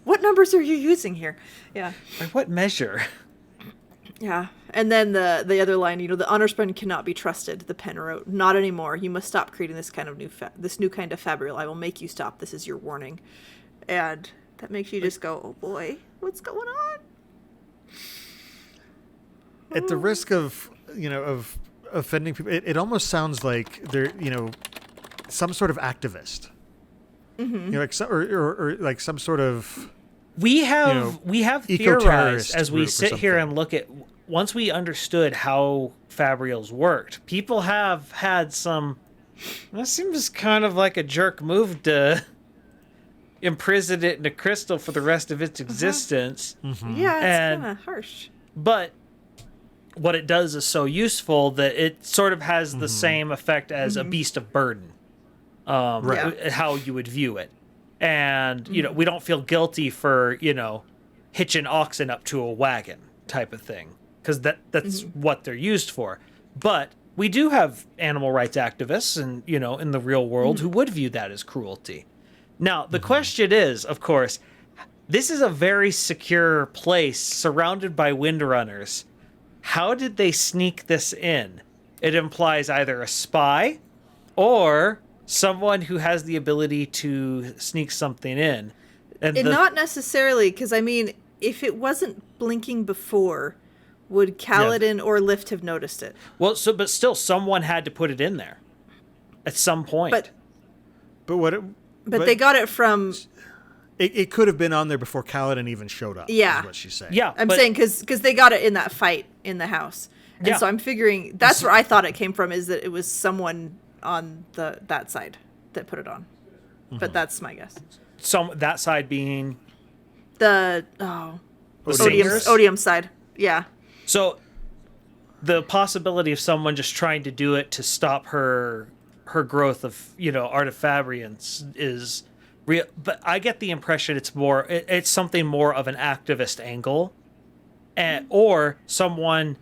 What numbers are you using here? Yeah. Like what measure? Yeah. And then the other line, the honor spren cannot be trusted, the pen wrote. Not anymore. You must stop creating this kind of new kind of fabrial. I will make you stop. This is your warning. And that makes you just go, oh boy, what's going on? At the risk of, of offending people, it almost sounds like they're, some sort of activist. Mm-hmm. Or like some sort of... We have theorized eco-terrorist as we group or sit here something. and look at once we understood how fabrials worked. People have had some. That seems kind of like a jerk move to imprison it in a crystal for the rest of its existence. Mm-hmm. Yeah, it's And- kind of harsh. But what it does is so useful that it sort of has the same effect as a beast of burden. Right. How you would view it. And, we don't feel guilty for, hitching oxen up to a wagon type of thing. Because that's what they're used for. But we do have animal rights activists and, in the real world who would view that as cruelty. Now, the question is, of course, this is a very secure place surrounded by windrunners. How did they sneak this in? It implies either a spy or someone who has the ability to sneak something in. And Not necessarily, because, if it wasn't blinking before, would Kaladin or Lift have noticed it? but still, someone had to put it in there at some point. But they got it from... It could have been on there before Kaladin even showed up. Yeah. Is what she's saying. yeah, I'm but- saying because they got it in that fight in the house. And Yeah. so I'm figuring that's where I thought it came from, is that it was someone on that side that put it on. but that's my guess. That side being The Singers? Odium side. Yeah. So the possibility of someone just trying to do it to stop her growth of, artifabrians is real, but I get the impression it's something more of an activist angle, or someone.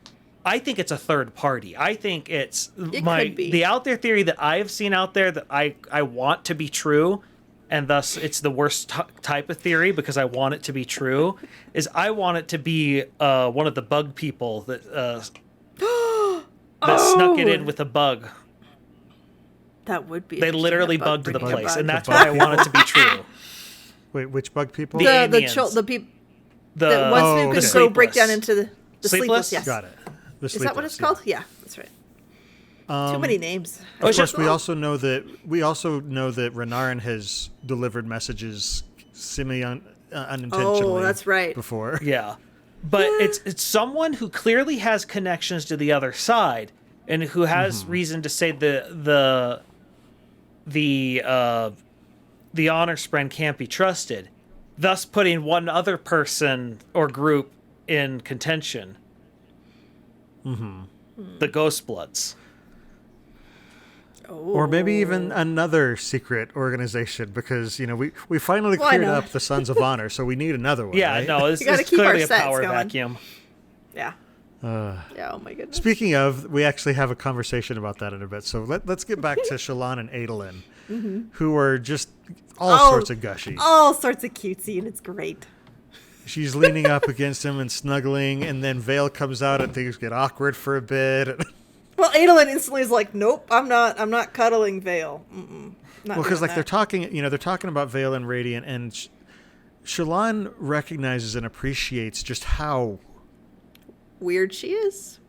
I think it's a third party. I think it's could be. the out there theory that I have seen out there that I want to be true, and thus it's the worst type of theory because I want it to be true. Is I want it to be one of the bug people that snuck it in with a bug. That would be. They literally interesting, bugged the bringing a place, bug. and that's why I want it to be true. Wait, which bug people? The aliens. the people The that once we could go break down into the Sleepless? Yes. Got it. The Is that what it's called? Yeah, that's right. Too many names. Of course, we also know that Renarin has delivered messages unintentionally. Oh, that's right. Before, Yeah, but it's someone who clearly has connections to the other side, and who has reason to say the honor spren can't be trusted, thus putting one other person or group in contention. The Ghost Bloods. or maybe even another secret organization, because we finally Why cleared not? up the Sons of Honor, so we need another one. Yeah, right? no, this You gotta is keep our clearly a sets power going. vacuum. Yeah. Yeah. Oh my goodness. Speaking of, we actually have a conversation about that in a bit. So let's get back to Shallan and Adolin, who are just all sorts of gushy. All sorts of cutesy, and it's great. She's leaning up against him and snuggling, and then Vale comes out and things get awkward for a bit. Well, Adolin instantly is like, "Nope, I'm not cuddling Vale." Well, because they're talking about Vale and Radiant, and Shallan recognizes and appreciates just how weird she is.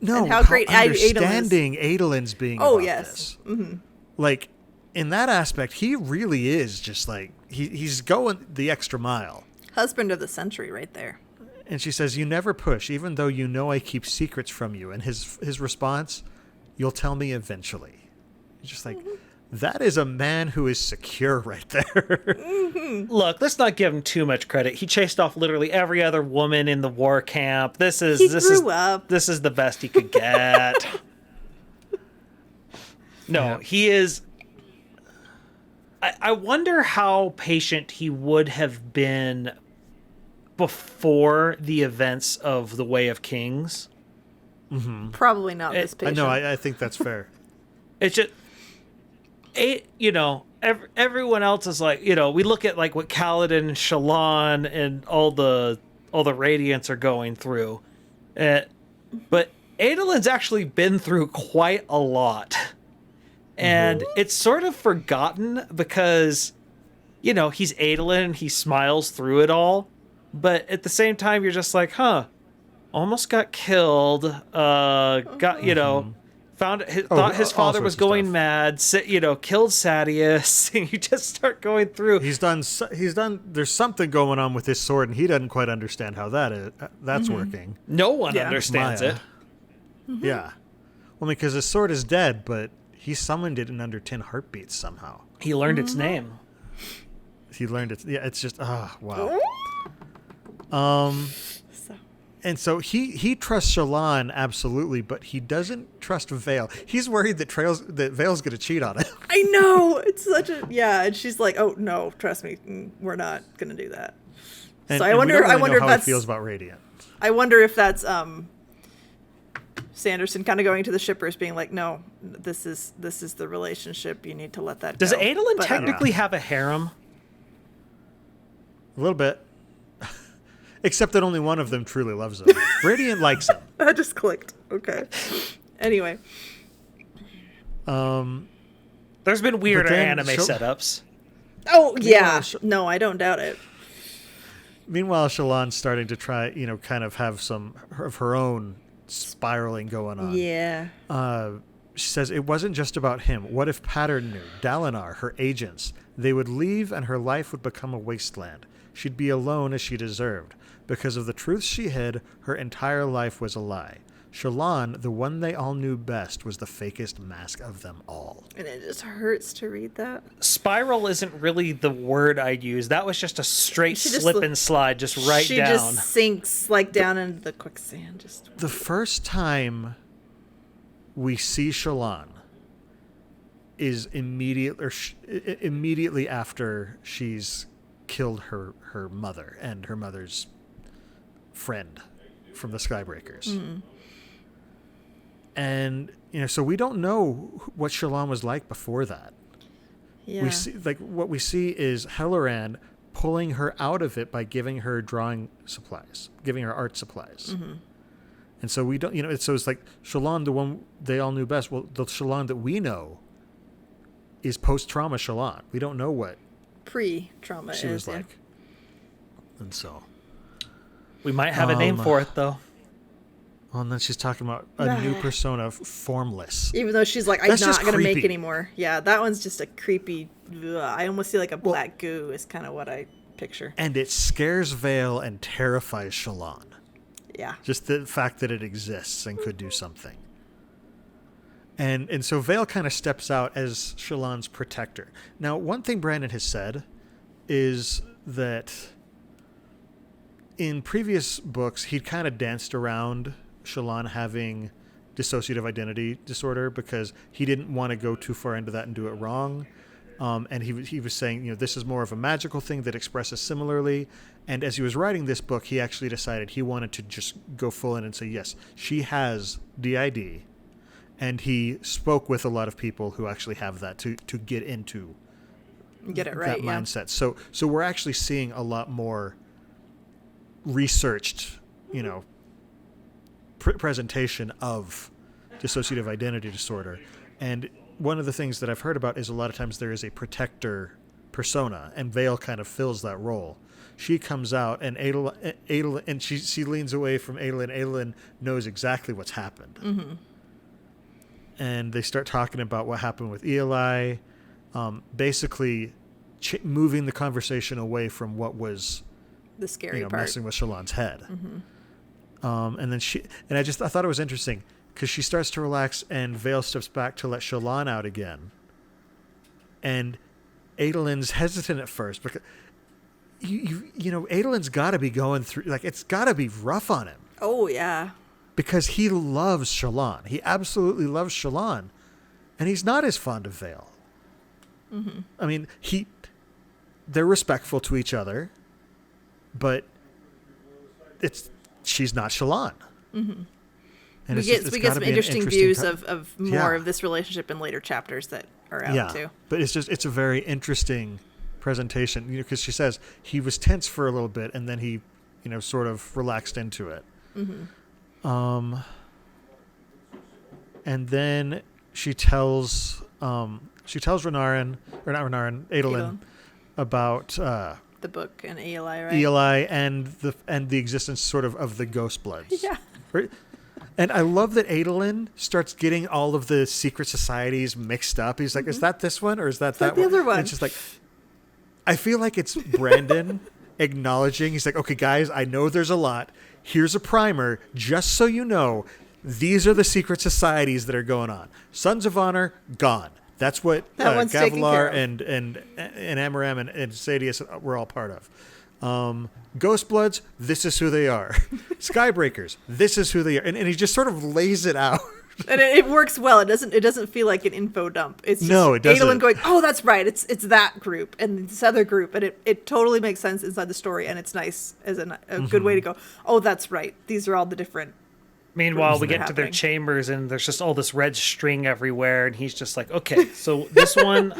No, and how great Adolin is. understanding Adolin's being Oh, about yes. this. Like, in that aspect, he really is just like, he's going the extra mile. Husband of the century right there. And she says, "You never push, even though you know I keep secrets from you." And his response, "You'll tell me eventually." It's just like, that is a man who is secure right there. Look, let's not give him too much credit. He chased off literally every other woman in the war camp. This is the best he could get. No, he is. I wonder how patient he would have been before the events of the Way of Kings. Probably not this patient. No, I think that's fair. It's just, everyone else is like, we look at like what Kaladin and Shallan and all the Radiants are going through, but Adolin's actually been through quite a lot, and it's sort of forgotten because, he's Adolin, he smiles through it all, but at the same time you're just like, almost got killed, thought his father was going mad, killed Sadius, and you just start going through. He's done. There's something going on with his sword, and he doesn't quite understand how that's working. No one understands Maya. it. Yeah. Well, because his sword is dead, but he summoned it in under 10 heartbeats somehow. He learned its name. He learned it. Yeah, it's just, wow. So. And so he trusts Shallan, absolutely, but he doesn't trust Vale. He's worried that Vale's going to cheat on him. I know, it's such a and she's like, "Oh no, trust me, we're not going to do that." And, so I wonder if that's he feels about Radiant. I wonder if that's Sanderson kind of going to the shippers, being like, "No, this is the relationship. You need to let that Does go." Adolin But- technically have a harem? A little bit. Except that only one of them truly loves him. Radiant likes him. That just clicked. Okay. Anyway. There's been weirder anime setups. Oh yeah. No, I don't doubt it. Meanwhile, Shallan's starting to try, kind of have some of her own spiraling going on. Yeah. She says, "It wasn't just about him. What if Pattern knew? Dalinar, her agents. They would leave and her life would become a wasteland. She'd be alone as she deserved. Because of the truth she hid, her entire life was a lie. Shallan, the one they all knew best, was the fakest mask of them all. And it just hurts to read that. Spiral isn't really the word I'd use. That was just a straight slip and slide, just right she down. She just sinks like down into the quicksand. Just the first time we see Shallan is immediately after she's killed her mother and her mother's friend from the Skybreakers. Mm. And so we don't know what Shallan was like before that. Yeah. We see what we see is Helleran pulling her out of it by giving her drawing supplies, giving her art supplies. Mm-hmm. And so we don't, so it's like Shallan, the one they all knew best. Well, the Shallan that we know is post-trauma Shallan. We don't know what pre-trauma she was like. And so we might have a name for it, though. Well, and then she's talking about a new persona, formless. Even though she's like, I'm not going to make anymore. Yeah, that one's just a creepy, I almost see like a black goo is kind of what I picture. And it scares Vale and terrifies Shallan. Yeah. Just the fact that it exists and could do something. And so Vale kind of steps out as Shallan's protector. Now, one thing Brandon has said is that in previous books, he'd kind of danced around Shallan having dissociative identity disorder because he didn't want to go too far into that and do it wrong. And he was saying, this is more of a magical thing that expresses similarly. And as he was writing this book, he actually decided he wanted to just go full in and say, yes, she has DID. And he spoke with a lot of people who actually have that to get into get it right, that mindset. So we're actually seeing a lot more researched, presentation of dissociative identity disorder. And one of the things that I've heard about is a lot of times there is a protector persona, and Vale kind of fills that role. She comes out, and Adolin, and she leans away from Adolin. Adolin knows exactly what's happened. Mm-hmm. And they start talking about what happened with Eli, basically moving the conversation away from what was the scary part, messing with Shallan's head. Mm-hmm. And then I thought it was interesting because she starts to relax, and Vale steps back to let Shallan out again. And Adolin's hesitant at first because Adolin's got to be going through, it's got to be rough on him. Oh yeah. Because he loves Shallan. He absolutely loves Shallan. And he's not as fond of Vale. Mm-hmm. I mean, they're respectful to each other, but she's not Shallan. Mm-hmm. And we get some interesting views of more of this relationship in later chapters that are out too. But it's a very interesting presentation, because she says he was tense for a little bit and then he, sort of relaxed into it. Mm-hmm. And then she tells Adolin about the book and Eli, right? Eli and the existence sort of the Ghost Bloods. Yeah. Right? And I love that Adolin starts getting all of the secret societies mixed up. He's like, mm-hmm. Is that this one or is that that the one? other one? And it's just like, I feel like it's Brandon acknowledging. He's like, okay, guys, I know there's a lot. Here's a primer, just so you know, these are the secret societies that are going on. Sons of Honor, gone. That's what Gavilar and Amaram and Sadius were all part of. Ghost Bloods, this is who they are. Skybreakers, this is who they are. And he just sort of lays it out. And it works well. It doesn't feel like an info dump. It's just it doesn't. Adolin going, oh, that's right. It's that group and this other group, and it totally makes sense inside the story, and it's nice as a mm-hmm. good way to go. Oh, that's right. These are all the different. Meanwhile, we get to their chambers, and there's just all this red string everywhere, and he's just like, okay, so this one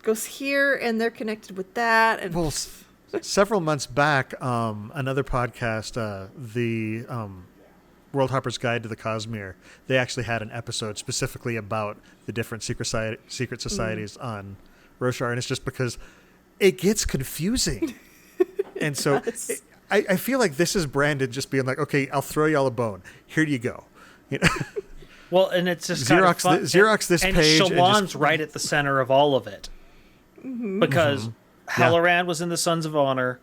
goes here, and they're connected with that. And well, several months back, another podcast, the World Hopper's Guide to the Cosmere, they actually had an episode specifically about the different secret societies on Roshar, and it's just because it gets confusing. And so I feel like this is Brandon just being like, okay, I'll throw y'all a bone. Here you go. Well, and it's just Xerox this and page. Shallan's right at the center of all of it. Mm-hmm. Because Halloran was in the Sons of Honor.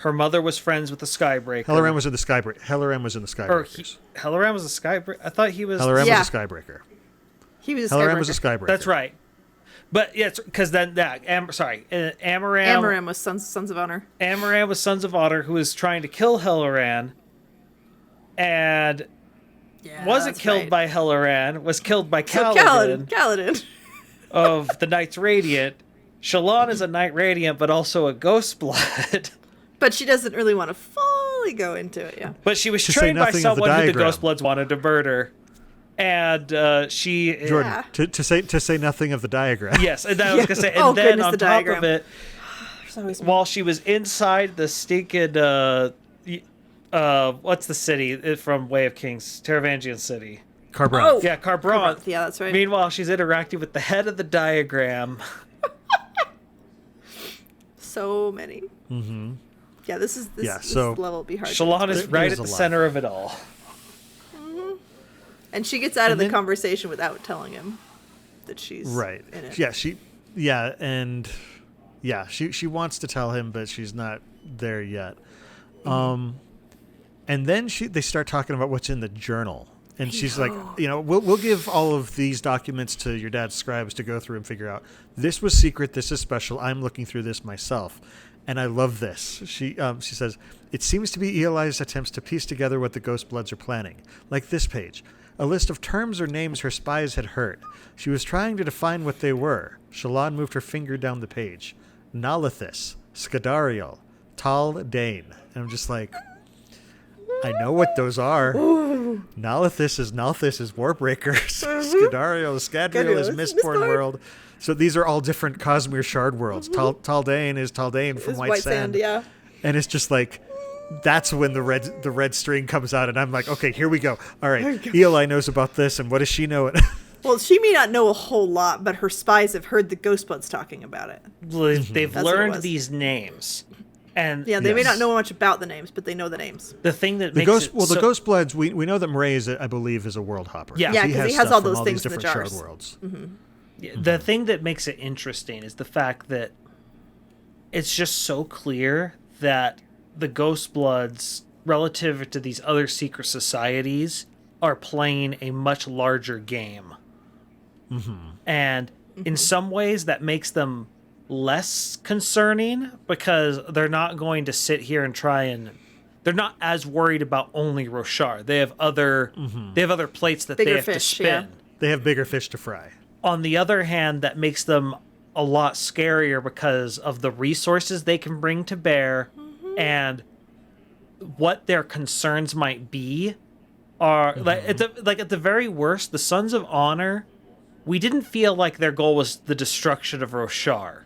Her mother was friends with the Skybreaker. Helloram was in the Skybreaker. Helloram was in the Skybreakers. Helloram was a Skybreaker? I thought he was... Helloram Yeah. was a Skybreaker. He was a Helloram was a Skybreaker. Skybreaker. That's right. But, yeah, because then that... Amaram... Amaram was Sons of Honor. Amaram was Sons of Honor, who was trying to kill Helloran, and Yeah, wasn't that's killed right. by Helloran, was killed by So Kaladin Kaladin. of the Knights Radiant. Shallan is a Knight Radiant, but also a Ghost Blood. But she doesn't really want to fully go into it, yeah. But she was To say trained by nothing of the someone who the diagram. Ghost Bloods wanted to murder. And she... Jordan, Yeah. to say nothing of the diagram. Yes, and I was going to say, and Oh, then goodness, on the top diagram. of it, There's always more. while she was inside the stinking... what's the city from Way of Kings? Taravangian City. Carbron. Oh. Yeah, Carbron. Yeah, that's right. Meanwhile, she's interacting with the head of the diagram. So many. Mm-hmm. Yeah, this so level will be hard. to Shallan is explain. right There's at a the lot. center of it all. And she gets out of And the then- conversation without telling him that she's Right. in it. She wants to tell him, but she's not there yet. And then they start talking about what's in the journal. And she's like, we'll give all of these documents to your dad's scribes to go through and figure out this was secret, this is special. I'm looking through this myself. And I love this. She says, it seems to be Eli's attempts to piece together what the Ghost Bloods are planning. Like this page. A list of terms or names her spies had heard. She was trying to define what they were. Shallan moved her finger down the page. Nalithis, Scadarial, Tal Dane. And I'm just like, I know what those are. Nalithis is Warbreaker. Scadarial is Scadrial is Mistborn World. So these are all different Cosmere Shard worlds. Taldane is Taldane from It's White Sand. yeah. And it's just like, that's when the red string comes out, and I'm like, okay, here we go. All right, Eli knows about this, and what does she know? Well, she may not know a whole lot, but her spies have heard the Ghost Bloods talking about it. They've That's what it learned was. these names. And Yeah, they may Yes. not know much about the names, but they know the names. the thing that The makes Ghost, it well, the so- Ghost Bloods, we know that Murray is, I believe, is a world hopper. Yeah. Yeah, 'cause he has stuff all from those these things in the different jars. Shard worlds. The thing that makes it interesting is the fact that it's just so clear that the Ghost Bloods, relative to these other secret societies, are playing a much larger game. And in some ways, that makes them less concerning because they're not going to sit here and try and. They're not as worried about only Roshar. They have other. They have other plates that Bigger they have to fish, spin. yeah. They have bigger fish to fry. On the other hand, that makes them a lot scarier because of the resources they can bring to bear and what their concerns might be. Are like at the very worst, the Sons of Honor, we didn't feel like their goal was the destruction of Roshar.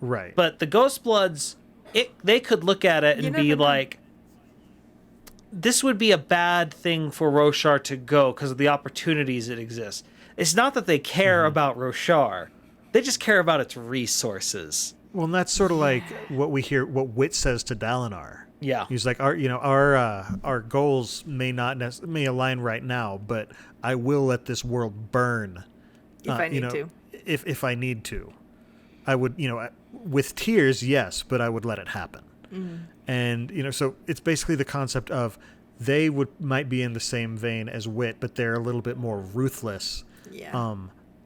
Right. But the Ghost Bloods, they could look at it You and be never know. like, this would be a bad thing for Roshar to go because of the opportunities that exist. It's not that they care about Roshar. They just care about its resources. Well, and that's sort of like what we hear, what Wit says to Dalinar. Yeah. He's like, our goals may may align right now, but I will let this world burn. If I need to. If I need to. I would, with tears, yes, but I would let it happen. And, so it's basically the concept of they might be in the same vein as Wit, but they're a little bit more ruthless. Yeah.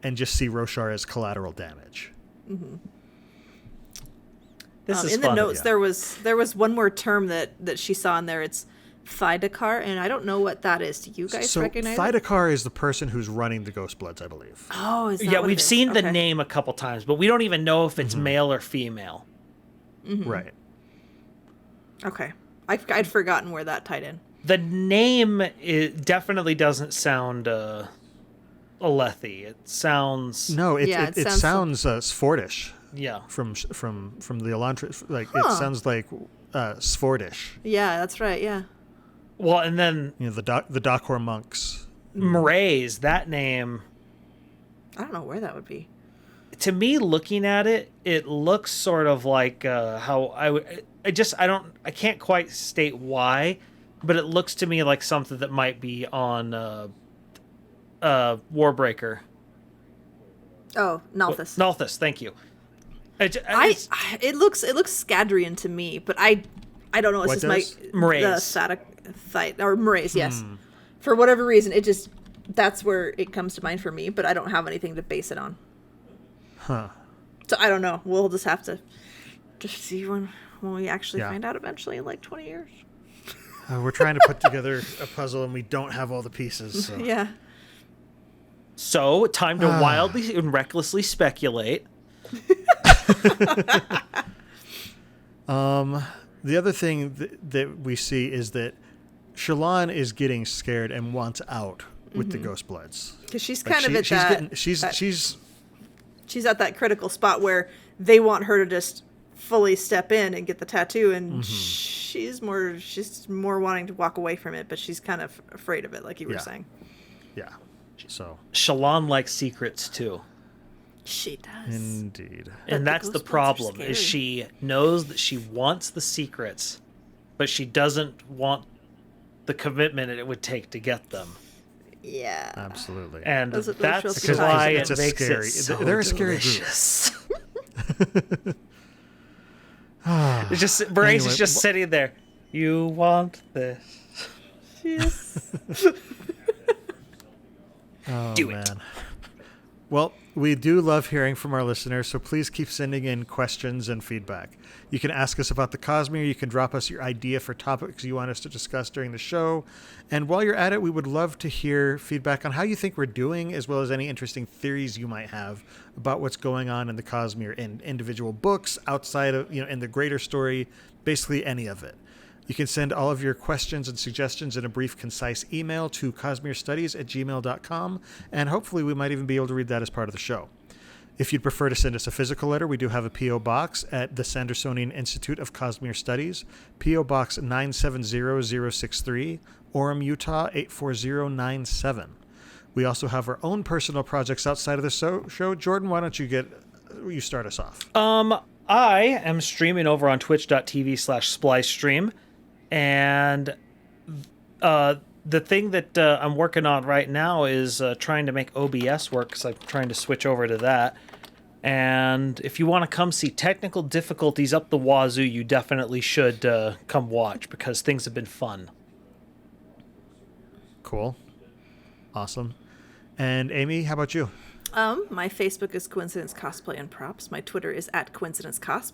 And just see Roshar as collateral damage. This is in the fun. notes, yeah. there was one more term that she saw in there. It's Thydakar, and I don't know what that is. Do you guys So recognize it? Thydakar is the person who's running the Ghost Bloods, I believe. Oh, is that Yeah, what we've it is? seen the Okay. name a couple times, but we don't even know if it's male or female. Right. Okay. I'd forgotten where that tied in. The name definitely doesn't sound Alethi. It sounds No, it Yeah, it, it it sounds- sounds Sfordish yeah. from the Elantris. Like Huh. it sounds like Sfordish. Yeah, that's right. Yeah. Well, and then The Dakhor monks. Mraize, that name, I don't know where that would be. to me, looking at it, it looks sort of like how I can't quite state why, but it looks to me like something that might be on Warbreaker. Oh, Nalthis. Nalthis, thank you. It looks Scadrian to me, but I don't know. It's What just does? the Mraise. Satathite or Mraise. Yes. For whatever reason, that's where it comes to mind for me. But I don't have anything to base it on. Huh. So I don't know. We'll just have to just see when we actually find out eventually in like 20 years. We're trying to put together a puzzle and we don't have all the pieces. So. Yeah. So, time to wildly and recklessly speculate. The other thing that we see is that Shallan is getting scared and wants out with the Ghost Bloods. Because she's Like, kind of at she's that. getting, she's She's at that critical spot where they want her to just fully step in and get the tattoo, and she's more wanting to walk away from it, but she's kind of afraid of it, like you were saying. Yeah. So Shallan likes secrets too. She does. indeed. And the that's the ghost bloods are problem, scary. is she knows that she wants the secrets, but she doesn't want the commitment it would take to get them. Yeah. Absolutely. And Those that's feels why it's it a makes scary- it so they're a scary group. delicious. It's just Brace Anyway, is just sitting there. You want this? Yes. Oh, Do it. man. Well, we do love hearing from our listeners, so please keep sending in questions and feedback. You can ask us about the Cosmere. You can drop us your idea for topics you want us to discuss during the show. And while you're at it, we would love to hear feedback on how you think we're doing, as well as any interesting theories you might have about what's going on in the Cosmere, in individual books, outside of, in the greater story, basically any of it. You can send all of your questions and suggestions in a brief, concise email to cosmerestudies@gmail.com, and hopefully we might even be able to read that as part of the show. If you'd prefer to send us a physical letter, we do have a P.O. Box at the Sandersonian Institute of Cosmere Studies, P.O. Box 970063, Orem, Utah 84097. We also have our own personal projects outside of the show. Jordan, why don't you start us off? I am streaming over on twitch.tv/splicestream. And the thing that I'm working on right now is trying to make OBS work, because I'm trying to switch over to that. And if you want to come see technical difficulties up the wazoo, you definitely should come watch, because things have been fun. Cool. Awesome. And Amy, how about you? My Facebook is Coincidence Cosplay and Props. My Twitter is @CoincidenceCosp,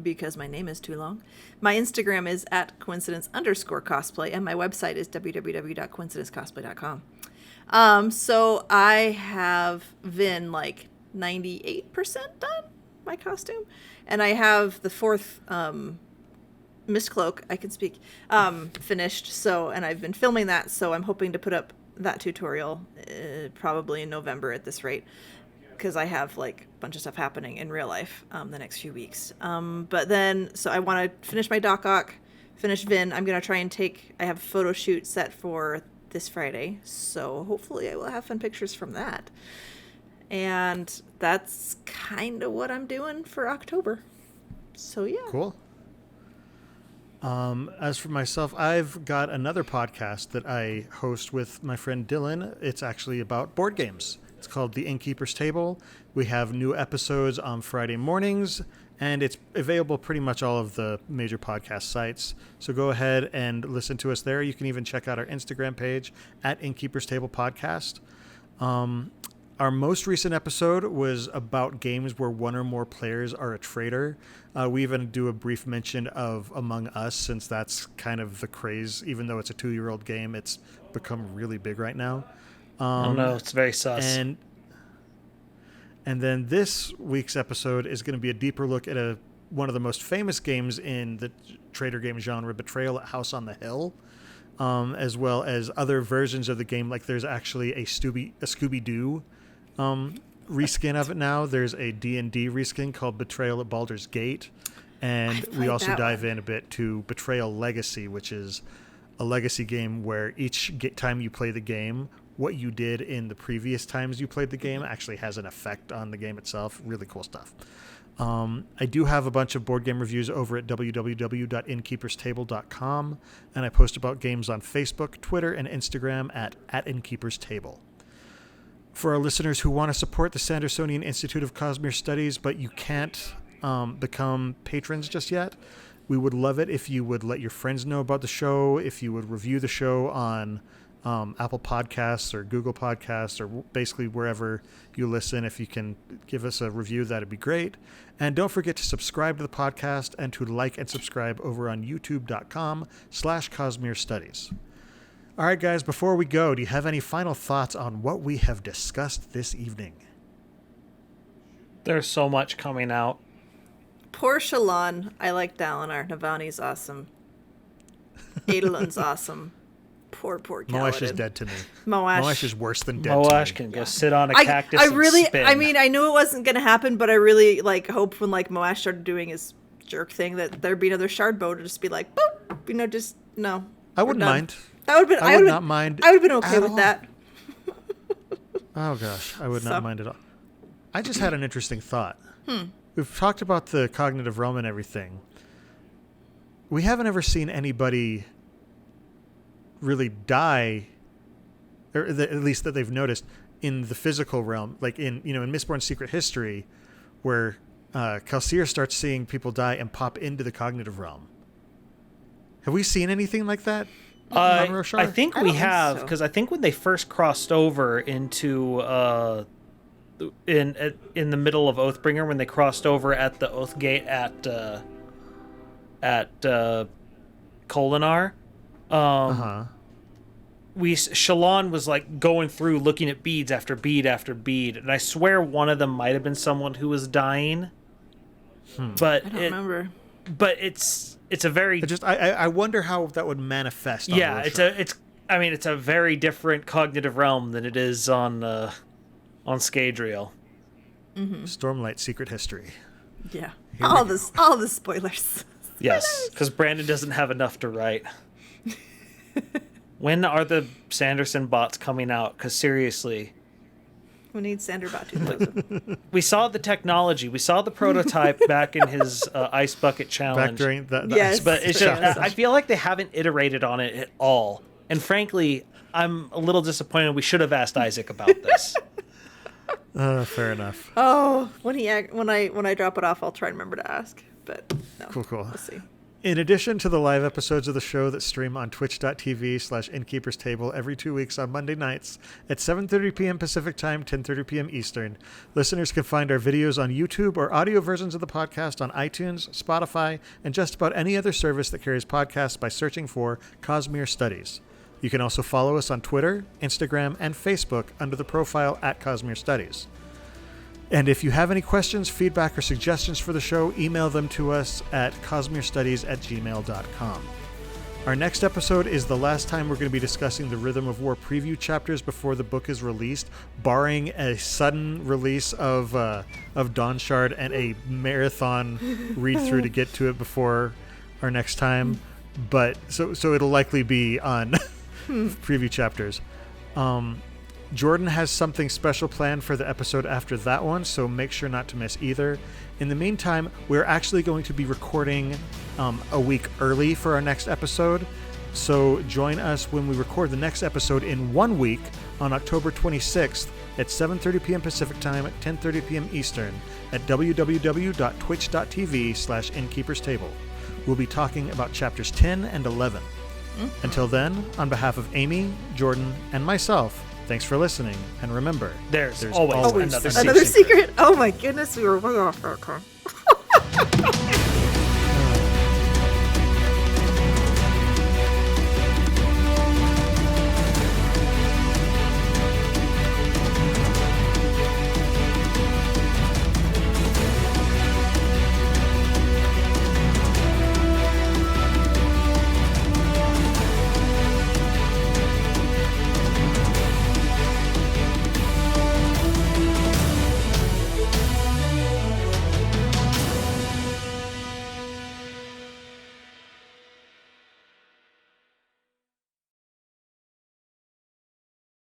because my name is too long. My Instagram is @coincidence_cosplay, and my website is www.coincidencecosplay.com. So I have been like 98% done my costume, and I have the fourth Mist Cloak, I can speak, finished. So, and I've been filming that, so I'm hoping to put up that tutorial probably in November at this rate, because I have like a bunch of stuff happening in real life the next few weeks. But then, so I want to finish my Doc Ock, finish Vin. I'm going to try and I have a photo shoot set for this Friday, so hopefully I will have fun pictures from that. And that's kind of what I'm doing for October. So yeah. Cool. As for myself, I've got another podcast that I host with my friend Dylan. It's actually about board games. It's called The Innkeeper's Table. We have new episodes on Friday mornings, and it's available pretty much all of the major podcast sites. So go ahead and listen to us there. You can even check out our Instagram page @Innkeeper's Table Podcast. Our most recent episode was about games where one or more players are a traitor. We even do a brief mention of Among Us, since that's kind of the craze. Even though it's a 2-year-old game, it's become really big right now. Oh no, it's very sus. And then this week's episode is going to be a deeper look at one of the most famous games in the traitor game genre, Betrayal at House on the Hill, as well as other versions of the game. Like there's actually a Scooby-Doo reskin of it now. There's a D&D reskin called Betrayal at Baldur's Gate. And we also dive in a bit to Betrayal Legacy, which is a legacy game where each time you play the game, what you did in the previous times you played the game actually has an effect on the game itself. Really cool stuff. I do have a bunch of board game reviews over at www.innkeeperstable.com, and I post about games on Facebook, Twitter, and Instagram at @InnkeepersTable. For our listeners who want to support the Sandersonian Institute of Cosmere Studies, but you can't become patrons just yet, We would love it if you would let your friends know about the show, if you would review the show on Apple Podcasts or Google Podcasts or basically wherever you listen. If you can give us a review, that'd be great. And don't forget to subscribe to the podcast and to like and subscribe over on youtube.com/Cosmere Studies. All right, guys, before we go, do you have any final thoughts on what we have discussed this evening? There's so much coming out. Poor Shallan. I like Dalinar. Navani's awesome. Edelon's awesome. Poor Kaladin. Moash is dead to me. Moash is worse than dead Moash to me. can go sit on a cactus and spin. I mean, I knew it wasn't going to happen, but I really hoped when Moash started doing his jerk thing that there'd be another shard bow to just be like, boop, just no. I wouldn't mind. That would have been. I would not mind. I would have been okay with that. Oh gosh, I would not mind at all. I just had an interesting thought. We've talked about the cognitive realm and everything. We haven't ever seen anybody really die, or at least that they've noticed in the physical realm, like in Mistborn's Secret History, where Kalsir starts seeing people die and pop into the cognitive realm. Have we seen anything like that? I think we have, because I think when they first crossed over into in the middle of Oathbringer, when they crossed over at the Oath Gate at Kolinar, Shallan was like going through looking at beads after bead after bead, and I swear one of them might have been someone who was dying. But I don't remember. But it's a very I wonder how that would manifest. Yeah, it's a very different cognitive realm than it is on Scadrial. Mm-hmm. Stormlight Secret History. Yeah, all the spoilers. Yes, because Brandon doesn't have enough to write. When are the Sanderson bots coming out? Because seriously, we need Sanderbot 2000. We saw the technology. We saw the prototype back in his Ice Bucket Challenge. Back during the yes. But it's just, I feel like they haven't iterated on it at all. And frankly, I'm a little disappointed. We should have asked Isaac about this. Fair enough. Oh, when I drop it off, I'll try and remember to ask. But no, cool. We'll see. In addition to the live episodes of the show that stream on twitch.tv/Innkeeper's Table every 2 weeks on Monday nights at 7:30 p.m. Pacific Time, 10:30 p.m. Eastern, listeners can find our videos on YouTube or audio versions of the podcast on iTunes, Spotify, and just about any other service that carries podcasts by searching for Cosmere Studies. You can also follow us on Twitter, Instagram, and Facebook under the profile @Cosmere Studies. And if you have any questions, feedback, or suggestions for the show, email them to us at cosmerestudies@gmail.com. Our next episode is the last time we're going to be discussing the Rhythm of War preview chapters before the book is released, barring a sudden release of Dawnshard and a marathon read-through to get to it before our next time. But so it'll likely be on preview chapters. Jordan has something special planned for the episode after that one, so make sure not to miss either. In the meantime, we're actually going to be recording a week early for our next episode, so join us when we record the next episode in 1 week on October 26th at 7:30 p.m. Pacific Time at 10:30 p.m. Eastern at www.twitch.tv/InnkeepersTable. We'll be talking about chapters 10 and 11. Until then, on behalf of Amy, Jordan, and myself, thanks for listening, and remember, there's always another secret. Oh my goodness, we were way off.